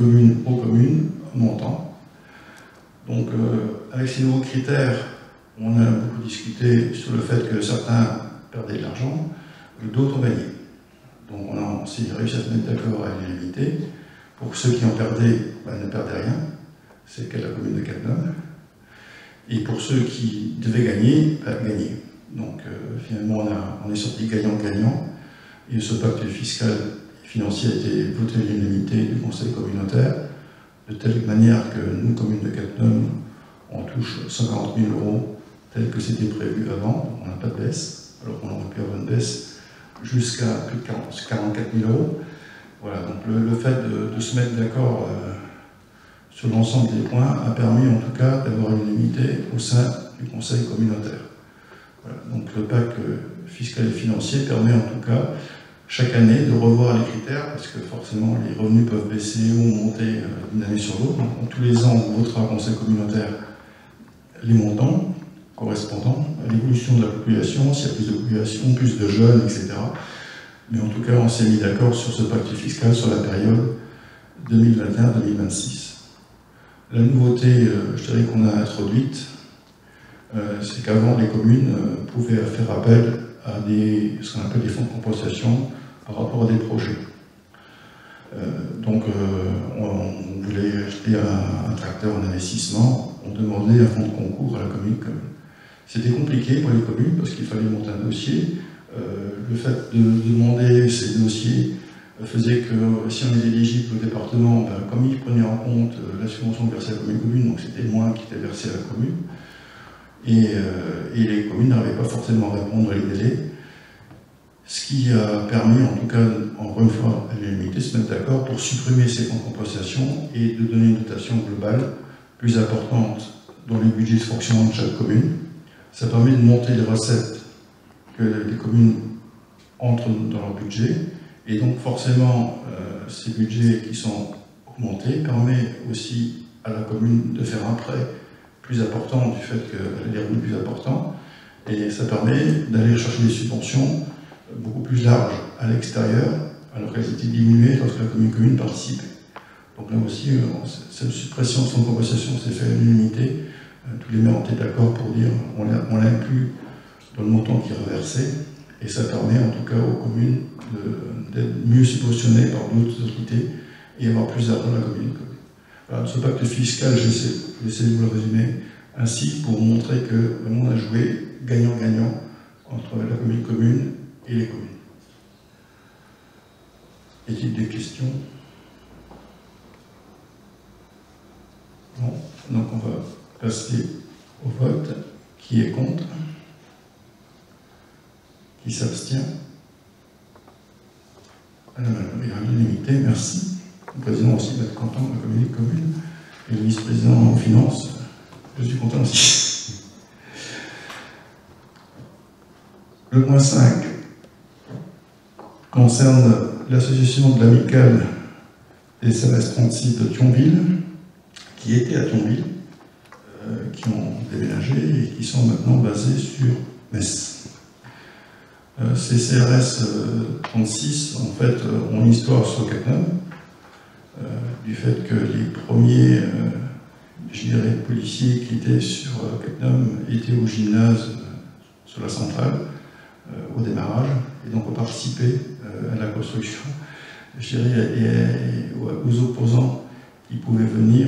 Speaker 1: aux communes un montant. Donc avec ces nouveaux critères, on a beaucoup discuté sur le fait que certains perdaient de l'argent, et d'autres ont gagné. Donc on a aussi réussi à se mettre d'accord à les limiter. Pour ceux qui en perdaient, ne perdaient rien, c'est le cas de la commune de Cattenom. Et pour ceux qui devaient gagner, gagnaient. Donc finalement on est sorti gagnant-gagnant. Et ce pacte fiscal et financier a été voté à l'unanimité du conseil communautaire, de telle manière que nous, commune de Cattenom, on touche 140 000 €, tel que c'était prévu avant. On n'a pas de baisse, alors qu'on aurait pu avoir une baisse jusqu'à plus de 44 000 €. Voilà, donc le fait de se mettre d'accord sur l'ensemble des points a permis en tout cas d'avoir une unanimité au sein du conseil communautaire. Voilà, donc le pacte fiscal et financier permet en tout cas chaque année de revoir les critères, parce que forcément les revenus peuvent baisser ou monter d'une année sur l'autre. Donc tous les ans, on votera au conseil communautaire les montants correspondant à l'évolution de la population, s'il y a plus de population, plus de jeunes, etc. Mais en tout cas, on s'est mis d'accord sur ce pacte fiscal sur la période 2021-2026. La nouveauté, je dirais qu'on a introduite, c'est qu'avant, les communes pouvaient faire appel à ce qu'on appelle des fonds de compensation par rapport à des projets. Donc, on voulait acheter un tracteur en investissement, on demandait un fonds de concours à la commune. C'était compliqué pour les communes parce qu'il fallait monter un dossier. Le fait de demander ces dossiers faisait que si on est éligible au département, comme il prenait en compte la subvention versée à la commune, donc c'était moins qui était versé à la commune, et les communes n'arrivaient pas forcément à répondre à les délais, ce qui a permis, en tout cas, encore une fois, à l'unanimité, de se mettre d'accord pour supprimer ces fonds de compensation et de donner une dotation globale plus importante dans les budgets de fonctionnement de chaque commune. Ça permet de monter les recettes que les communes entrent dans leur budget, et donc forcément, ces budgets qui sont augmentés permettent aussi à la commune de faire un prêt plus important du fait qu'elle a des revenus plus importants, et ça permet d'aller chercher des subventions beaucoup plus larges à l'extérieur, alors qu'elles étaient diminuées lorsque la commune participait. Donc là aussi, cette suppression de fonds de compensation s'est fait à l'unanimité. Tous les maires ont été d'accord pour dire on l'inclut dans le montant qui est reversé, et ça permet en tout cas aux communes d'être mieux subventionnées par d'autres autorités et avoir plus d'argent dans la commune. Voilà, ce pacte fiscal, j'essaie de vous le résumer ainsi pour montrer que on a joué gagnant-gagnant entre la commune et les communes. Y a-t-il des questions? Non. Donc on va passer au vote. Qui est contre? Qui s'abstient? À la majorité, à l'unanimité, merci. Le président aussi va être content de la communauté commune, et le vice-président en finance, je suis content aussi. Le point 5 concerne l'association de l'amicale des CRS 36 de Thionville, qui étaient à Thionville, qui ont déménagé et qui sont maintenant basés sur Metz. Ces CRS 36, en fait, ont une histoire sur Cattenom, du fait que les premiers je dirais, policiers qui étaient sur Cattenom étaient au gymnase sur la centrale au démarrage, et donc ont participé à la construction, je dirais, et aux opposants qui pouvaient venir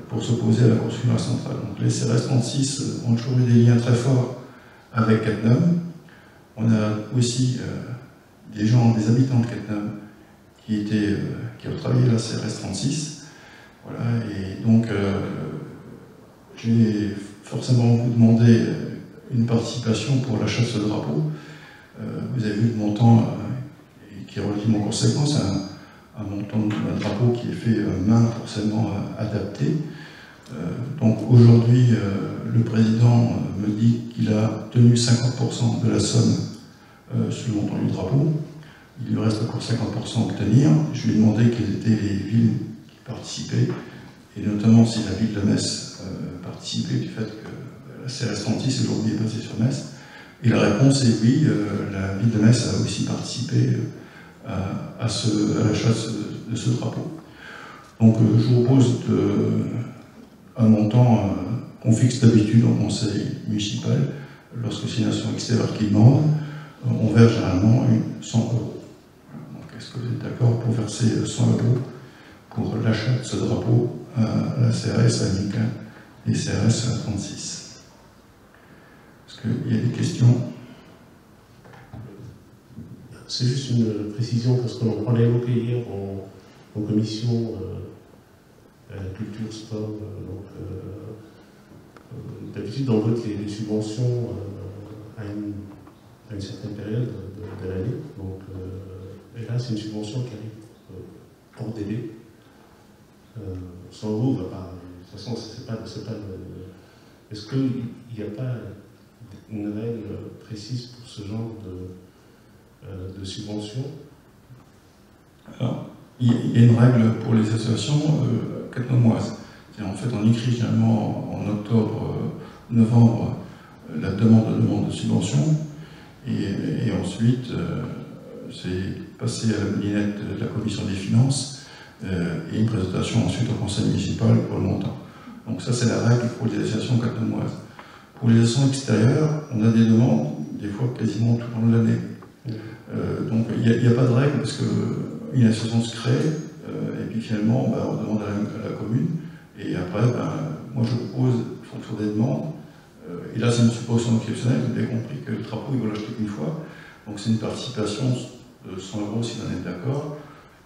Speaker 1: pour s'opposer à la construction de la centrale. Donc les CRS 36 ont toujours eu des liens très forts avec Cattenom. On a aussi des habitants de Cattenom qui ont travaillé à la CRS 36. Voilà, et donc j'ai forcément vous demandé une participation pour l'achat de ce drapeau. Vous avez vu le montant qui est relativement conséquent, c'est un montant d'un drapeau qui est fait main forcément adapté. Donc aujourd'hui, le président me dit qu'il a tenu 50% de la somme sur le montant du drapeau. Il lui reste encore 50% à obtenir. Je lui ai demandé quelles étaient les villes qui participaient, et notamment si la ville de Metz participait, du fait que la CRS 36 aujourd'hui est basée sur Metz. Et la réponse est oui, la ville de Metz a aussi participé à l'achat de ce drapeau. Donc je vous propose un montant qu'on fixe d'habitude au conseil municipal. Lorsque c'est une nation extérieure qui demande, on verse généralement 100 €. Donc est-ce que vous êtes d'accord pour verser 100 € pour l'achat de ce drapeau à la CRS à Amica et CRS 36? Est-ce qu'il y a des questions?
Speaker 7: C'est juste une précision, parce qu'on l'a évoqué hier en commission culture, sport. D'habitude, on vote les subventions à une certaine période de l'année. Et là, c'est une subvention qui arrive hors délai. 100 €, de toute façon, c'est pas le... Est-ce qu'il n'y a pas une règle précise pour ce genre de subvention?
Speaker 1: Alors, il y a une règle pour les associations cattenomoises. En fait, on écrit généralement en octobre, novembre, la demande de subvention, et ensuite, c'est passé à la moulinette de la commission des finances, et une présentation ensuite au conseil municipal pour le montant. Donc ça, c'est la règle pour les associations cattenomoises. Pour les associations extérieures, on a des demandes, des fois quasiment tout au long de l'année. Donc il n'y a pas de règle, parce qu'une association se crée, et puis finalement, on demande à la commune, et après, moi je propose, en fonction des demandes, et là c'est une subvention exceptionnelle, vous avez compris que le drapeau, il va l'acheter qu'une fois, donc c'est une participation de 100 € si on est d'accord,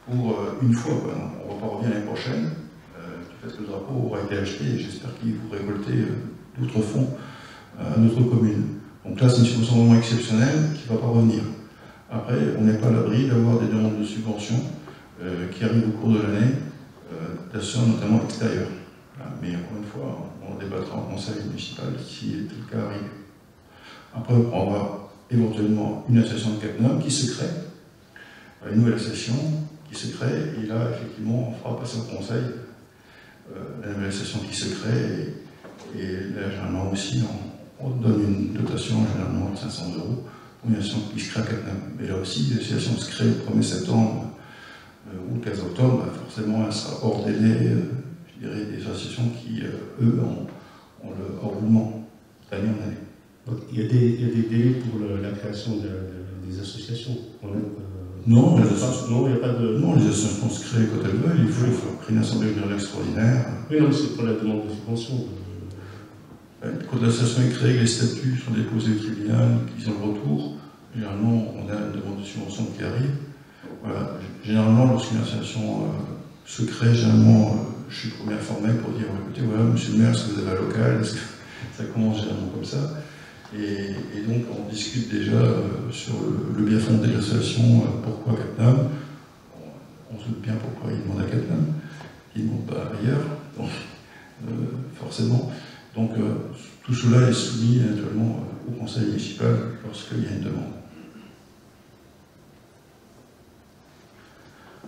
Speaker 1: pour une fois. On ne va pas revenir l'année prochaine, du fait que le drapeau aura été acheté, et j'espère qu'il vous récolter d'autres fonds à notre commune. Donc là, c'est une subvention vraiment exceptionnelle qui ne va pas revenir. Après, on n'est pas à l'abri d'avoir des demandes de subventions qui arrivent au cours de l'année, d'associations notamment extérieures. Mais encore une fois, on débattra en conseil municipal si tel cas arrive. Après, on va avoir éventuellement une association de Cattenom qui se crée, une nouvelle association qui se crée, et là, effectivement, on fera passer au conseil la nouvelle association qui se crée, et là, généralement aussi, on donne une dotation généralement de 500 € pour une association qui se crée à Cattenom. Mais là aussi, l'association se crée le 1er septembre ou le 15 octobre, forcément, elle sera hors délai, je dirais, des associations qui, eux, ont le hors roulement d'année en année.
Speaker 7: Donc, il y a des délais pour la création des associations.
Speaker 1: Non,
Speaker 7: il n'y a pas de...
Speaker 1: Non, les associations se créent quand elles veulent, il faut créer une assemblée générale extraordinaire.
Speaker 7: Oui, non, c'est pour la demande de subvention.
Speaker 1: Quand l'association est créée, les statuts sont déposés au tribunal, qu'ils ont le retour. Généralement, on a une demande de subvention qui arrive. Voilà. Généralement, lorsqu'une association se crée, généralement, je suis le premier informé pour dire écoutez, voilà, monsieur le maire, est-ce que vous avez un local? Est-ce que ça commence généralement comme ça? Et donc, on discute déjà sur le bien fondé de l'association, pourquoi Cattenom. On se doute bien pourquoi il demande à Cattenom, il ne demande pas ailleurs, donc, forcément. Donc, tout cela est soumis naturellement au conseil municipal lorsqu'il y a une demande.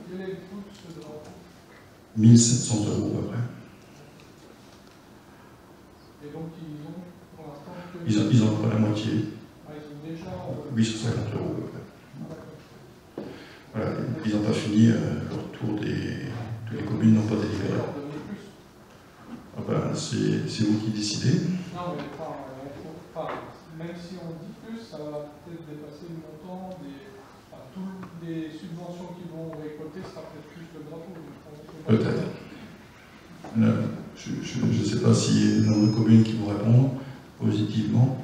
Speaker 5: Quel est le coût de ce drapeau?
Speaker 1: 1 700 € à peu près.
Speaker 5: Et donc ils ont pour l'instant...
Speaker 1: Ils en ont pas la moitié.
Speaker 5: Ah, ils ont déjà...
Speaker 1: 850 € à peu près. Voilà, ils n'ont pas fini, leur tour toutes les communes n'ont pas délibéré. ben, c'est vous qui décidez.
Speaker 5: Non, mais même si on dit plus, ça va peut-être dépasser le montant toutes les subventions qui vont récolter, ça sera peut-être plus le drapeau.
Speaker 1: Peut-être. Je ne sais pas s'il y a de nombreuses communes qui vont répondre positivement.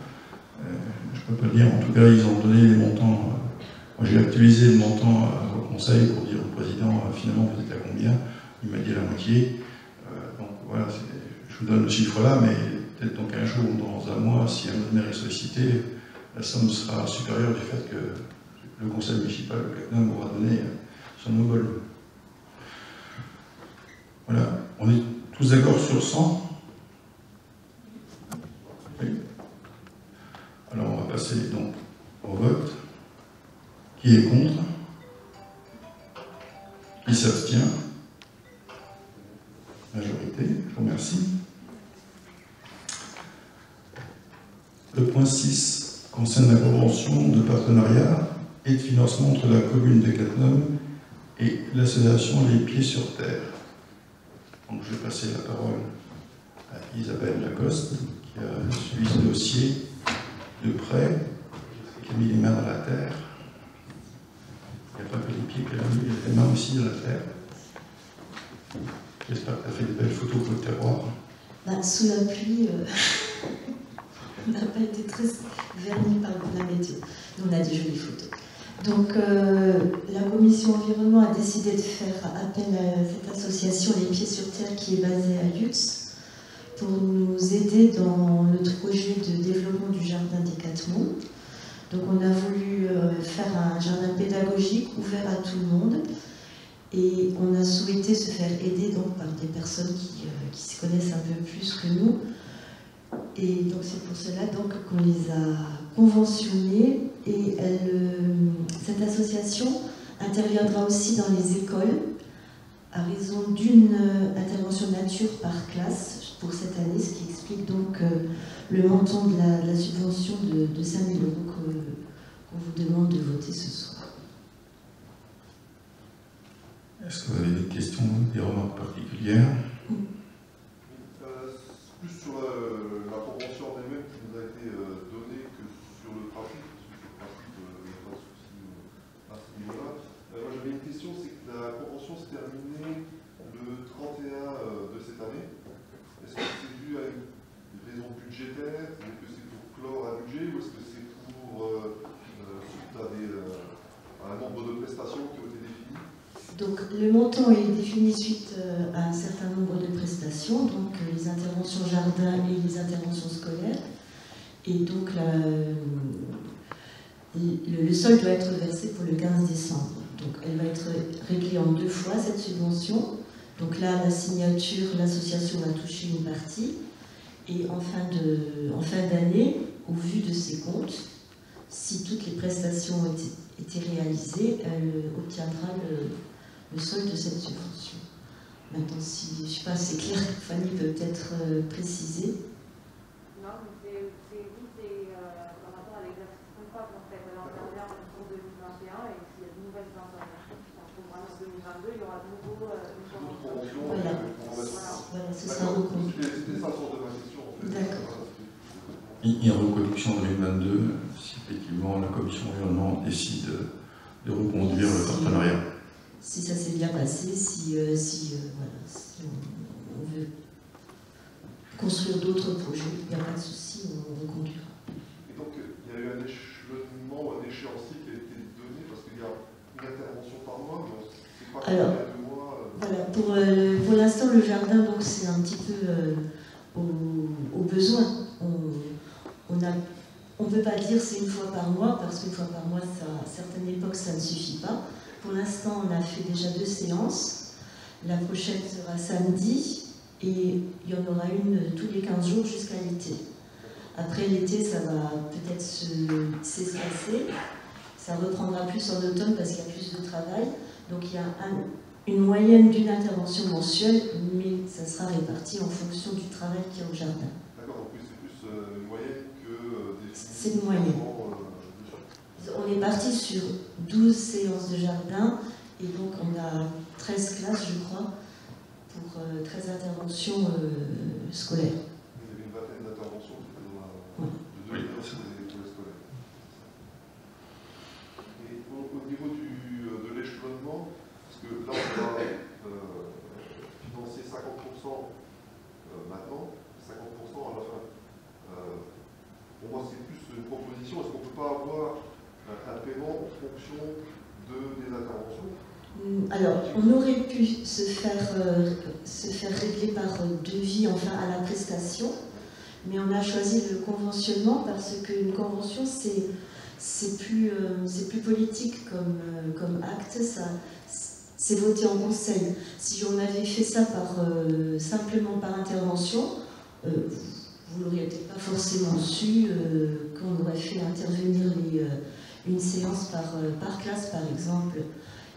Speaker 1: Je ne peux pas dire. En tout cas, ils ont donné les montants. Moi, j'ai actualisé le montant au conseil pour dire au président, finalement, vous êtes à combien? Il m'a dit la moitié. Donc voilà, je vous donne le chiffre là, mais peut-être dans 15 jours ou dans un mois, si un autre maire est sollicité, la somme sera supérieure du fait que le conseil municipal de Cattenom aura donné son envol. Voilà, on est tous d'accord sur 100? Oui. Alors on va passer donc au vote. Qui est contre? Qui s'abstient? Majorité, je vous remercie. Le point 6 concerne la convention de partenariat et de financement entre la commune de Cattenom et l'association Les Pieds sur Terre. Donc je vais passer la parole à Isabelle Lacoste, qui a suivi ce dossier de près, qui a mis les mains dans la terre. Il n'y a pas que les pieds qu'elle a mis, les mains aussi dans la terre. J'espère que tu as fait des belles photos pour le terroir.
Speaker 8: Sous la pluie, on n'a pas été très vernis par la météo. On a des jolies photos. Donc, la commission environnement a décidé de faire appel à cette association Les Pieds sur Terre qui est basée à Lutz pour nous aider dans notre projet de développement du jardin des 4 monts. Donc, on a voulu faire un jardin pédagogique ouvert à tout le monde et on a souhaité se faire aider donc, par des personnes qui se connaissent un peu plus que nous. Et donc c'est pour cela donc qu'on les a conventionnés et cette association interviendra aussi dans les écoles à raison d'une intervention nature par classe pour cette année, ce qui explique donc le montant de la subvention de 5 000 € qu'on vous demande de voter ce soir.
Speaker 1: Est-ce que vous avez des questions, des remarques particulières?
Speaker 2: Plus sur la convention en elle-même qui nous a été donnée que sur le principe, parce que sur le principe, il n'y a pas de souci à ce niveau-là. Moi j'avais une question, c'est que la convention se terminait le 31 de cette année. Est-ce que c'est dû à une raison budgétaire? Est-ce que c'est pour clore un budget ou est-ce que c'est pour suite à un nombre de prestations qui ont été définies?
Speaker 8: Donc le montant est défini suite à un certain nombre de prestations, donc les interventions jardin et les interventions scolaires. Et donc le solde doit être versé pour le 15 décembre. Donc elle va être réglée en 2 fois cette subvention. Donc là, la signature, l'association va toucher une partie. Et en fin d'année, au vu de ses comptes, si toutes les prestations ont été réalisées, elle obtiendra le solde de cette subvention. Maintenant, si je ne sais pas, c'est clair, Fanny peut peut-être préciser.
Speaker 9: Non, mais c'est par rapport à l'exercice comptable, en fait. Elle intervient pour 2021 et s'il y a de nouvelles interventions qui sont programmées en 2022, il y aura de nouveau une convention.
Speaker 8: Voilà, ce sera reconduit.
Speaker 2: C'était ça le sens de ma question, en fait.
Speaker 8: D'accord.
Speaker 1: Il y a reconduction en 2022, si effectivement la commission environnement décide de reconduire le partenariat.
Speaker 8: Si ça s'est bien passé, si on veut construire d'autres projets, il n'y a pas de souci, on reconduira.
Speaker 2: Et donc, il y a eu un échelonnement, un échéancier qui a été donné, parce qu'il y a une intervention par mois, mais c'est pas combien de mois.
Speaker 8: Voilà, pour l'instant, le jardin, donc c'est un petit peu au besoin. On ne peut pas dire c'est une fois par mois, parce qu'une fois par mois, à certaines époques, ça ne suffit pas. Pour l'instant, on a fait déjà 2 séances. La prochaine sera samedi et il y en aura une tous les 15 jours jusqu'à l'été. Après l'été, ça va peut-être s'espacer. Ça reprendra plus en automne parce qu'il y a plus de travail. Donc il y a une moyenne d'une intervention mensuelle, mais ça sera réparti en fonction du travail qu'il y a au jardin.
Speaker 2: D'accord, donc c'est plus une moyenne que des...
Speaker 8: C'est une moyenne. On est parti sur 12 séances de jardin et donc on a 13 classes, je crois, pour 13 interventions scolaires.
Speaker 10: Vous avez une vingtaine d'interventions de
Speaker 1: Oui,
Speaker 10: les écoles scolaires. Et au niveau de l'échelonnement, parce que là on va financer 50% maintenant, 50% à la fin. Pour moi c'est plus une proposition, est-ce qu'on ne peut pas avoir un paiement en fonction des interventions?
Speaker 8: Alors, on aurait pu se faire régler par devis, enfin à la prestation, mais on a choisi le conventionnement parce qu'une convention, c'est plus politique comme acte, c'est voté en conseil. Si on avait fait ça simplement par intervention, vous l'auriez peut-être pas forcément su qu'on aurait fait intervenir une séance par classe, par exemple.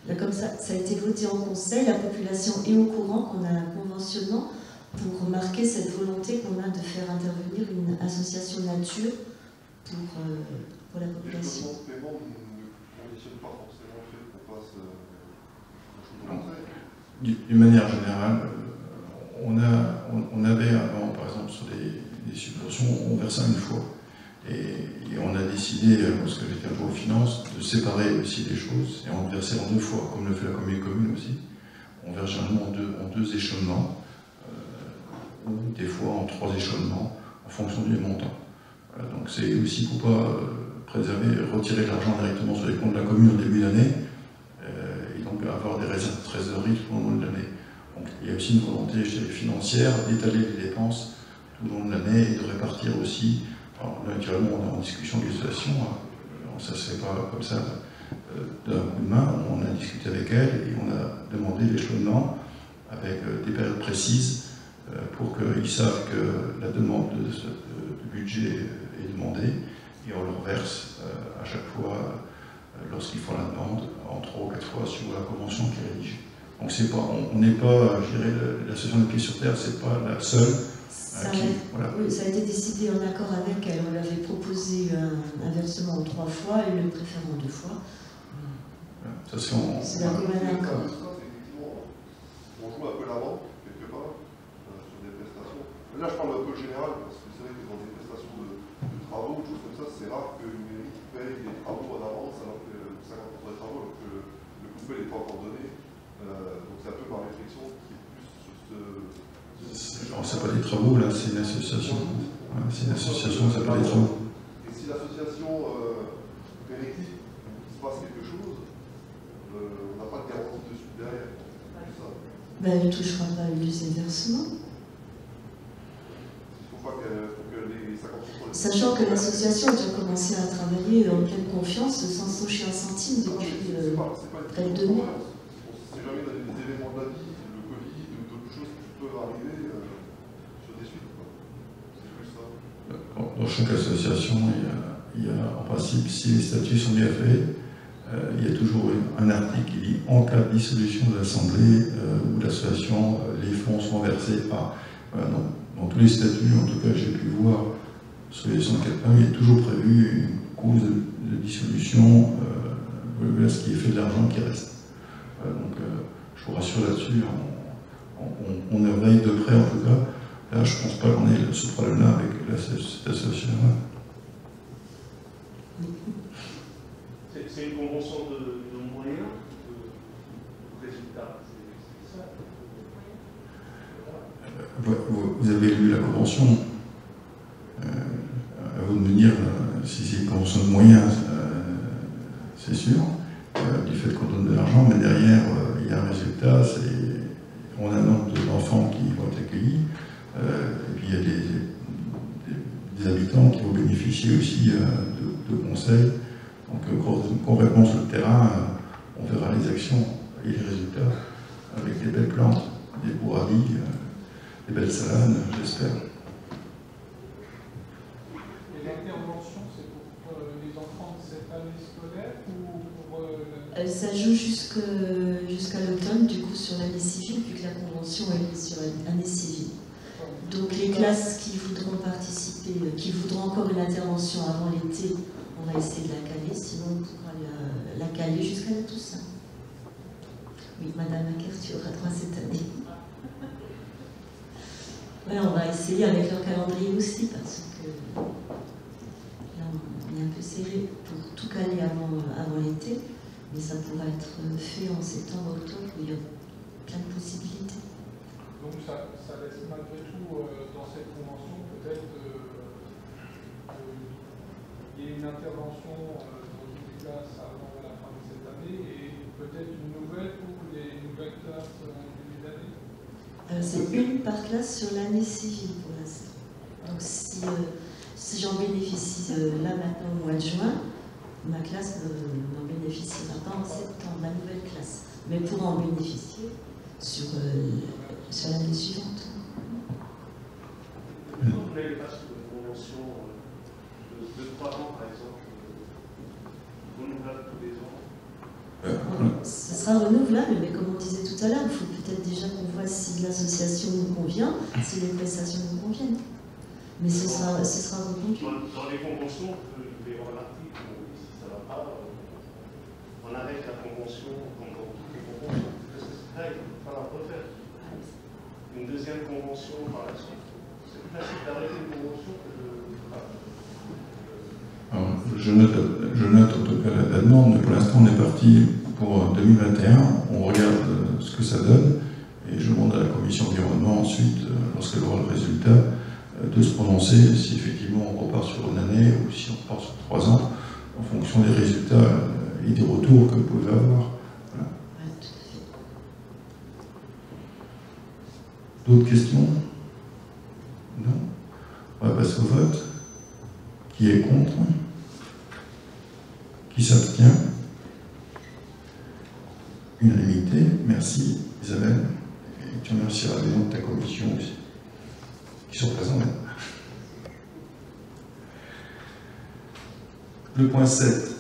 Speaker 8: Là, comme ça a été voté en conseil, la population est au courant qu'on a un conventionnement pour marquer cette volonté qu'on a de faire intervenir une association nature pour la population.
Speaker 10: Le paiement ne conditionne pas forcément le fait qu'on fasse un chose de conseil.
Speaker 1: D'une manière générale, on avait avant, par exemple, sur des subventions, on versait une fois. Et on a décidé, lorsque j'étais un peu aux finances, de séparer aussi les choses et on versait en deux fois, comme le fait la commune aussi. On verse généralement en deux échelonnements, ou des fois en 3 échelonnements, en fonction du montant. Voilà, donc c'est aussi pour ne pas retirer de l'argent directement sur les comptes de la commune au début d'année, et donc avoir des réserves de trésorerie tout au long de l'année. Donc il y a aussi une volonté financière d'étaler les dépenses tout au long de l'année et de répartir aussi. Alors, naturellement, on est en discussion avec l'association, ça ne se fait pas comme ça d'un coup de main, on a discuté avec elle et on a demandé l'échelonnement avec des périodes précises pour qu'ils savent que la demande de budget est demandée et on leur verse à chaque fois, lorsqu'ils font la demande, en 3 ou 4 fois sur la convention qui est rédigée. Donc on n'est pas, je dirais, l'association des Pieds sur Terre, c'est pas la seule.
Speaker 8: Oui, ça a été décidé en accord avec elle. On lui avait proposé un versement en 3 fois et le préférant en 2 fois. C'est un commun accord.
Speaker 10: On joue un peu la vente, quelque part, sur des prestations. Là, je parle un peu général, parce que c'est vrai que dans des prestations de travaux, des choses comme ça, c'est rare qu'une mairie paye des travaux en avance, alors que 50% des travaux, alors que le coup de n'est pas encore donné. Donc c'est un peu ma réflexion qui est plus sur ce...
Speaker 1: C'est pas des travaux, là, c'est une association. C'est une association, ça s'appelle des travaux.
Speaker 10: Et si l'association bénéficie, il se passe quelque chose, on n'a pas de garantie dessus derrière.
Speaker 8: Ben, elle ne touchera pas le deuxième versement.
Speaker 10: Il faut pas que les 50%...
Speaker 8: Sachant que l'association a déjà commencé à travailler en pleine confiance, sans se toucher un centime depuis près de 2 mois.
Speaker 10: C'est jamais dans des événements de la vie, le Covid ou d'autres choses qui peuvent arriver sur des suites. C'est plus ça.
Speaker 1: Dans chaque association, il y a en principe, si les statuts sont bien faits, il y a toujours un article qui dit en cas de dissolution de l'Assemblée ou de l'association, les fonds sont versés par. Voilà, dans tous les statuts, en tout cas, j'ai pu voir sur les 104 il y a toujours prévu une cause de dissolution, voilà ce qui est fait de l'argent qui reste. Donc, je vous rassure là-dessus, on veille de près en tout cas. Là, je ne pense pas qu'on ait ce problème-là avec cette association-là.
Speaker 6: C'est une convention de moyens, de résultats. C'est ça.
Speaker 1: Vous avez lu la convention. À vous de me dire si c'est une convention de moyens, c'est sûr, du fait qu'on donne de l'argent, mais derrière, il y a un résultat, on a un nombre d'enfants qui vont être accueillis, et puis il y a des habitants qui vont bénéficier aussi de conseils. Donc, quand on répond sur le terrain, on verra les actions et les résultats avec des belles plantes, des beaux radis, des belles salanes, j'espère.
Speaker 5: Et l'intervention, c'est pour les enfants de cette année scolaire ou pour...
Speaker 8: Ça joue jusqu'à l'automne, du coup, sur l'année civile, vu que la convention est sur l'année civile. Donc les classes qui voudront participer, qui voudront encore une intervention avant l'été, on va essayer de la caler, sinon on pourra la caler jusqu'à la Toussaint. Oui, Madame Laquer, tu auras droit cette année. Ouais, on va essayer avec leur calendrier aussi, parce que là, on est un peu serré pour tout caler avant l'été, mais ça pourra être fait en septembre, octobre, où il y a plein de possibilités.
Speaker 5: Donc ça laisse malgré tout, dans cette convention, peut-être qu'il y ait une intervention dans une des classes avant la fin de cette année, et peut-être une nouvelle pour les nouvelles classes en début d'année.
Speaker 8: C'est une par classe sur l'année civile pour l'instant. Donc si j'en bénéficie là maintenant au mois de juin, ma classe n'en bénéficiera pas en septembre, ma nouvelle classe, mais pourra en bénéficier sur l'année suivante.
Speaker 6: Pourquoi vous n'avez pas sur une convention de 3 ans, par exemple, renouvelable tous les ans?
Speaker 8: Ce sera renouvelable, mais comme on disait tout à l'heure, il faut peut-être déjà qu'on voit si l'association nous convient, si les prestations nous conviennent. Mais ce sera reconduit.
Speaker 6: Dans les conventions, il peut y avoir l'article où si ça ne va pas, on arrête la convention, comme dans toutes les conventions. Là, il ne faut pas la refaire. Une deuxième convention par la suite. C'est plus facile d'arrêter une convention que de.
Speaker 1: Alors, je note en tout cas la demande, mais pour l'instant on est parti pour 2021, on regarde ce que ça donne, et je demande à la commission environnement ensuite, lorsqu'elle aura le résultat, de se prononcer si effectivement on repart sur une année ou si on repart sur 3 ans, en fonction des résultats et des retours que vous pouvez avoir. Voilà. D'autres questions? Non? On va passer au vote. Qui est contre? Qui s'abstient? Unanimité. Merci Isabelle. Et tu remercieras les gens de ta commission aussi, qui sont présents là. Le point 7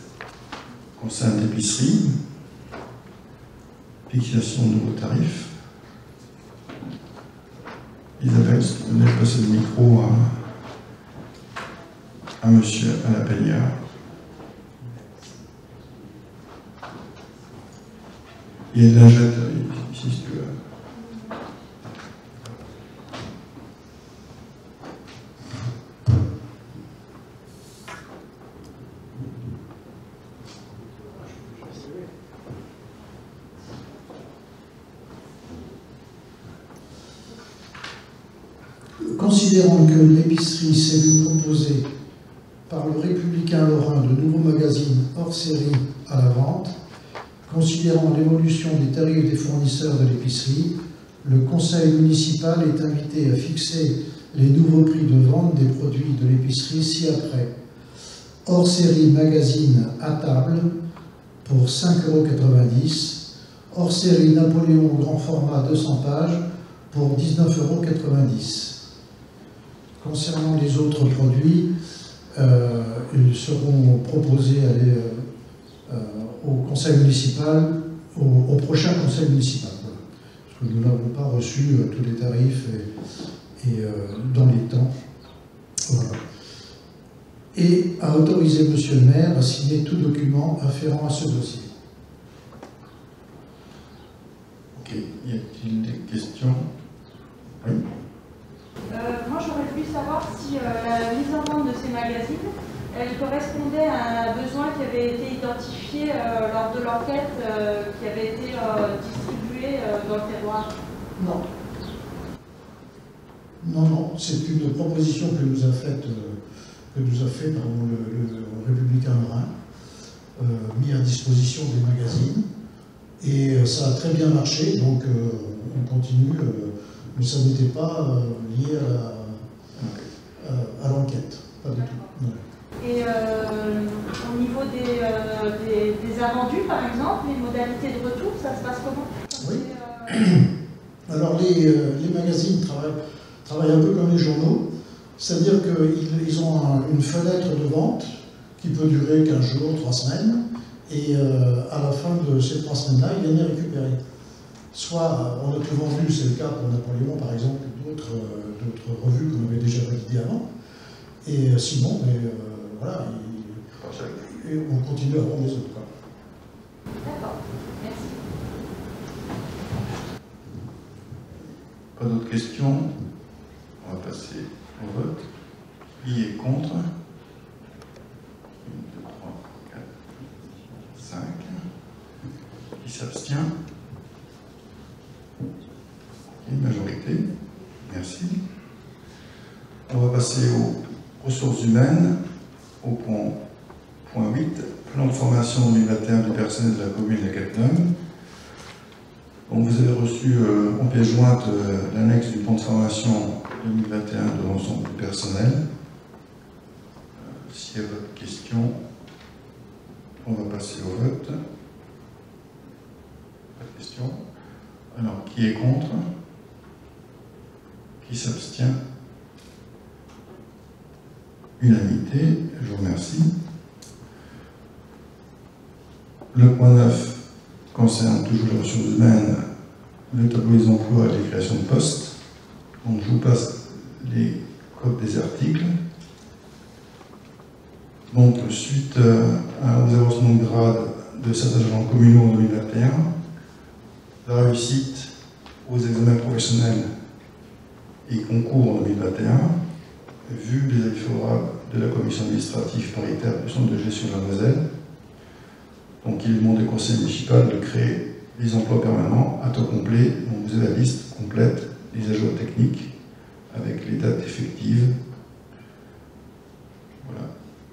Speaker 1: concerne l'épicerie. Fixation de nouveaux tarifs. Isabelle, si vous venez passer le micro à monsieur Alain Peignard. Il y a de la jette ici, si tu veux.
Speaker 11: Considérant que l'épicerie s'est vue proposer par le Républicain Lorrain de nouveaux magazines hors série à la vente, considérant l'évolution des tarifs des fournisseurs de l'épicerie, le conseil municipal est invité à fixer les nouveaux prix de vente des produits de l'épicerie ci-après. Hors série magazine à table pour 5,90 €, hors série Napoléon grand format 200 pages pour 19,90 €. Concernant les autres produits, ils seront proposés au conseil municipal, au prochain conseil municipal. Voilà. Parce que nous n'avons pas reçu tous les tarifs et dans les temps. Voilà. Et à autoriser monsieur le maire à signer tout document afférent à ce dossier.
Speaker 1: Ok. Y a-t-il des questions? Oui.
Speaker 9: Moi, j'aurais voulu savoir si la mise en vente de ces magazines, elle correspondait à un besoin qui avait été identifié lors de l'enquête qui avait été distribuée dans le terroir.
Speaker 11: Non. Non, c'est une proposition que nous a faite le Républicain Lorrain, mis à disposition des magazines. Et ça a très bien marché, donc on continue. Mais ça n'était pas lié à l'enquête, pas du tout. Non.
Speaker 9: Et au niveau des invendus, par exemple, les modalités de retour, ça se passe comment?
Speaker 11: Oui. Alors les magazines travaillent un peu comme les journaux, c'est-à-dire qu'ils ont une fenêtre de vente qui peut durer 15 jours, 3 semaines, et à la fin de ces 3 semaines-là, ils viennent les récupérer. Soit on a tout vendu, c'est le cas pour Napoléon par exemple, d'autres revues qu'on avait déjà validées avant, et sinon, voilà, on continue à vendre les autres.
Speaker 9: D'accord, merci.
Speaker 1: Pas d'autres questions? On va passer au vote. Qui est contre? 1, 2, 3, 4, 5. Qui s'abstient? Une majorité. Merci. On va passer aux ressources humaines, au point 8, plan de formation 2021 du personnel de la commune de Cattenom. Donc vous avez reçu en pièce jointe l'annexe du plan de formation 2021 de l'ensemble du personnel. S'il y a votre question, on va passer au vote. Pas de question. Alors, qui est contre? Qui s'abstient? Unanimité, je vous remercie. Le point 9 concerne toujours les ressources humaines, le tableau des emplois et les créations de postes. Donc je vous passe les codes des articles. Donc suite aux avancements de grade de certains agents communaux en 2021, la réussite aux examens professionnels et concours en 2021, vu les avis favorables de la commission administrative paritaire du centre de gestion de la Moselle. Donc il demande au conseil municipal de créer des emplois permanents à temps complet. Donc vous avez la liste complète des agents techniques avec les dates effectives. Voilà.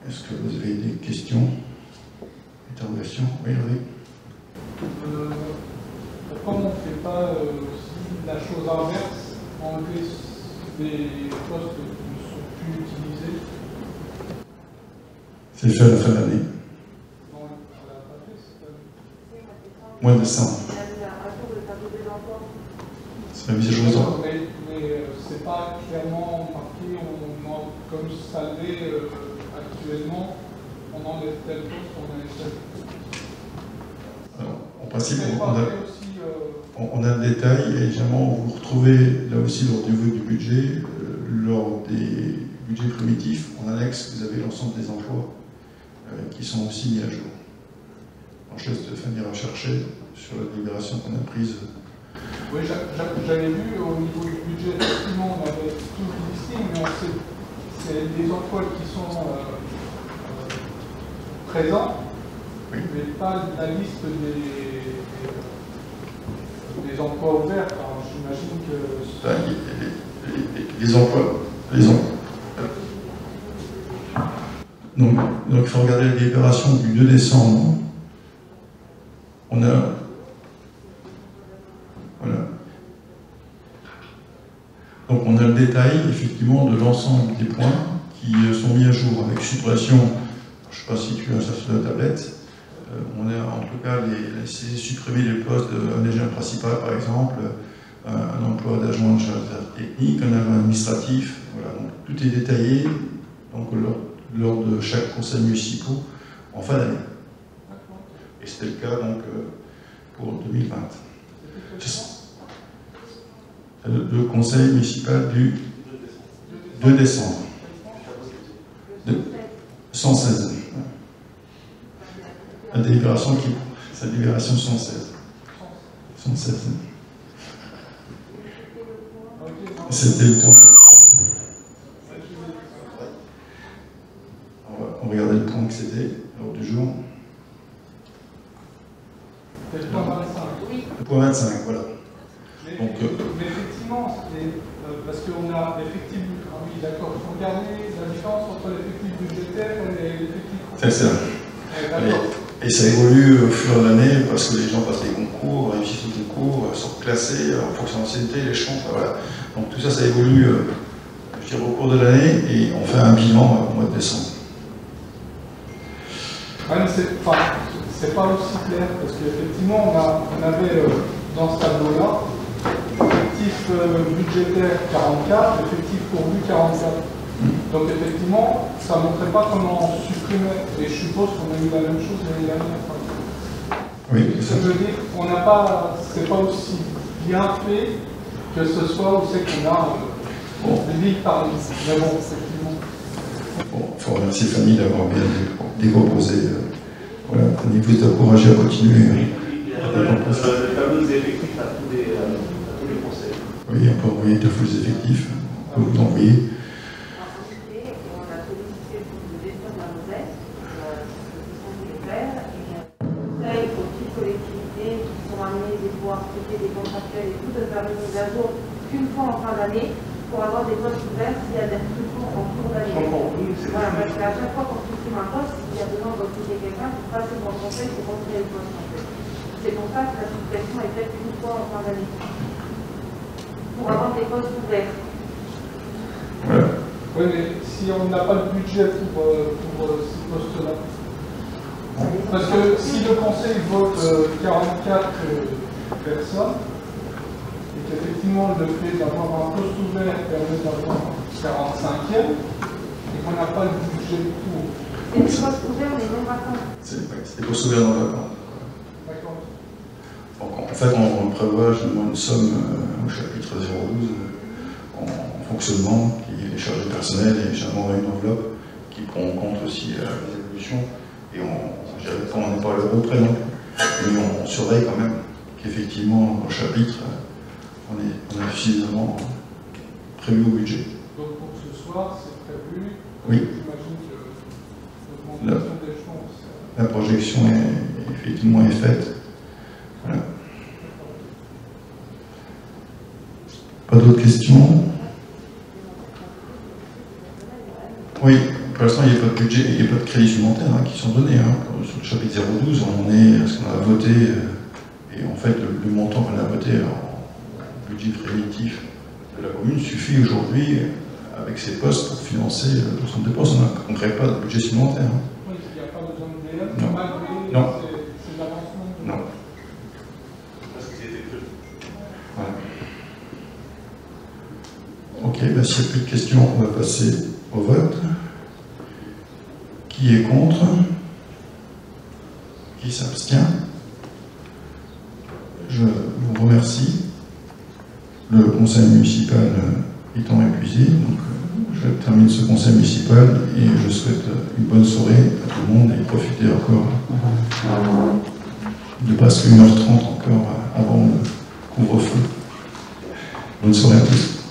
Speaker 1: Est-ce que vous avez des questions, interrogations? Oui, Hervé.
Speaker 5: Pourquoi on ne fait pas aussi la chose inverse, enlever des postes qui ne sont plus utilisés?
Speaker 1: C'est fait à la fin de l'année. Mois de décembre. C'est la mise à jour des emplois.
Speaker 5: Mais c'est pas clairement marqué, comme ça l'est actuellement, on enlève tel poste, on enlève tel poste.
Speaker 1: Alors, en principe, on a le détail et généralement vous retrouvez là aussi lors du vote du budget, lors des budgets primitifs, en annexe, vous avez l'ensemble des emplois qui sont aussi mis à jour. Alors, je laisse Stéphanie rechercher sur la délibération qu'on a prise.
Speaker 5: Oui, j'avais vu au niveau du budget, effectivement, on avait tout le listing, mais c'est les emplois qui sont présents, oui, mais pas la liste des emplois ouverts. Alors, j'imagine que...
Speaker 1: Les emplois. Donc, il faut regarder la délibération du 2 décembre. On a... Voilà. Donc on a le détail, effectivement, de l'ensemble des points qui sont mis à jour avec suppression. Je ne sais pas si tu as ça sur la tablette. On a en tout cas supprimé les postes d'un agent principal, par exemple, un emploi d'agent de charge technique, un agent administratif. Voilà, donc tout est détaillé donc, lors de chaque conseil municipal en fin d'année. Et c'était le cas donc, pour 2020. Le conseil municipal du 2 décembre. 116. La délibération qui... C'est la délibération 116. 116. C'était le point. On va regarder le point que c'était, l'ordre du jour.
Speaker 5: C'est le point 25.
Speaker 1: Le point 25, voilà.
Speaker 5: Mais,
Speaker 1: donc,
Speaker 5: mais effectivement, parce qu'on a l'effectif, oui d'accord, il faut regarder la différence entre l'effectif budgétaire et l'effectif...
Speaker 1: C'est ça. Et ça évolue au fur et à l'année parce que les gens passent des concours, réussissent les concours, sont classés en fonction de l'ancienneté, les champs, voilà. Donc tout ça, ça évolue je dirais, au cours de l'année et on fait un bilan au mois de décembre.
Speaker 5: Ouais, mais c'est pas aussi clair parce qu'effectivement, on avait dans ce tableau-là, effectif budgétaire 44, effectif pourvu 44. Donc effectivement, ça ne montrait pas comment on supprimait. Et je suppose qu'on a eu la même chose l'année dernière.
Speaker 1: Oui,
Speaker 5: ça veut dire qu'on n'a pas, c'est pas aussi bien fait que ce soit où c'est qu'on a des lignes par ligne. Mais bon, effectivement.
Speaker 1: Bon, il faut remercier Fanny d'avoir bien décomposé. Voilà, Fanny vous encouragez à continuer.
Speaker 6: Le tableau des effectifs à tous les conseils.
Speaker 1: Oui, on peut envoyer 2 fois les effectifs. que vous envoyez.
Speaker 9: On a sollicité le de gestion de la Moselle, qui sont les faire, et conseil aux petites collectivités qui sont amenées des pouvoirs traiter des contractuels et tout, de faire une mise à jour qu'une fois en fin d'année pour avoir des postes ouverts s'il y a des recrutements en cours d'année. Voilà, parce qu'à chaque fois qu'on supprime un poste, il y a besoin de recruter quelqu'un pour passer dans le conseil pour recréer le poste en fait. C'est pour ça que la suppression est faite qu'une fois en fin d'année. Pour avoir des postes ouverts.
Speaker 1: Voilà.
Speaker 5: Oui, mais si on n'a pas de budget pour ces postes-là. Parce que si le conseil vote 44 personnes, et qu'effectivement le fait d'avoir un poste ouvert permet d'avoir un 45e, et qu'on n'a pas le budget pour.
Speaker 9: C'est des postes ouverts, mais non vacants.
Speaker 1: C'est des postes ouverts dans la vente.
Speaker 5: D'accord.
Speaker 1: Donc en fait, on prévoit justement une somme au chapitre 012 en fonctionnement, qui est les charges personnelles, et généralement une enveloppe qui prend en compte aussi les évolutions. Et je dirais pas, on n'est pas à l'euro près non plus, mais on surveille quand même qu'effectivement, dans le chapitre, on est suffisamment prévu au budget.
Speaker 5: Donc pour ce soir, c'est prévu.
Speaker 1: Oui.
Speaker 5: J'imagine que l'augmentation des chances.
Speaker 1: La projection est effectivement faite. Voilà. Pas d'autres questions? Oui, pour l'instant, il n'y a pas de budget, il n'y a pas de crédits supplémentaires qui sont donnés. Sur le chapitre 012, on est ce qu'on a voté, et en fait, le montant qu'on a voté en budget préventif de la commune suffit aujourd'hui, avec ces postes, pour financer l'ensemble des postes. On ne crée pas de budget supplémentaire.
Speaker 5: Oui, il n'y a pas besoin de délai.
Speaker 1: Non.
Speaker 5: Non. C'est l'avancement.
Speaker 1: Non.
Speaker 6: Parce que c'était prévu.
Speaker 1: Voilà. Ok, ben, s'il n'y a plus de questions, on va passer au vote. Qui est contre? Qui s'abstient? Je vous remercie. Le conseil municipal étant épuisé, donc je termine ce conseil municipal et je souhaite une bonne soirée à tout le monde et profiter encore de presque 1h30 encore avant le couvre-feu. Bonne soirée à tous.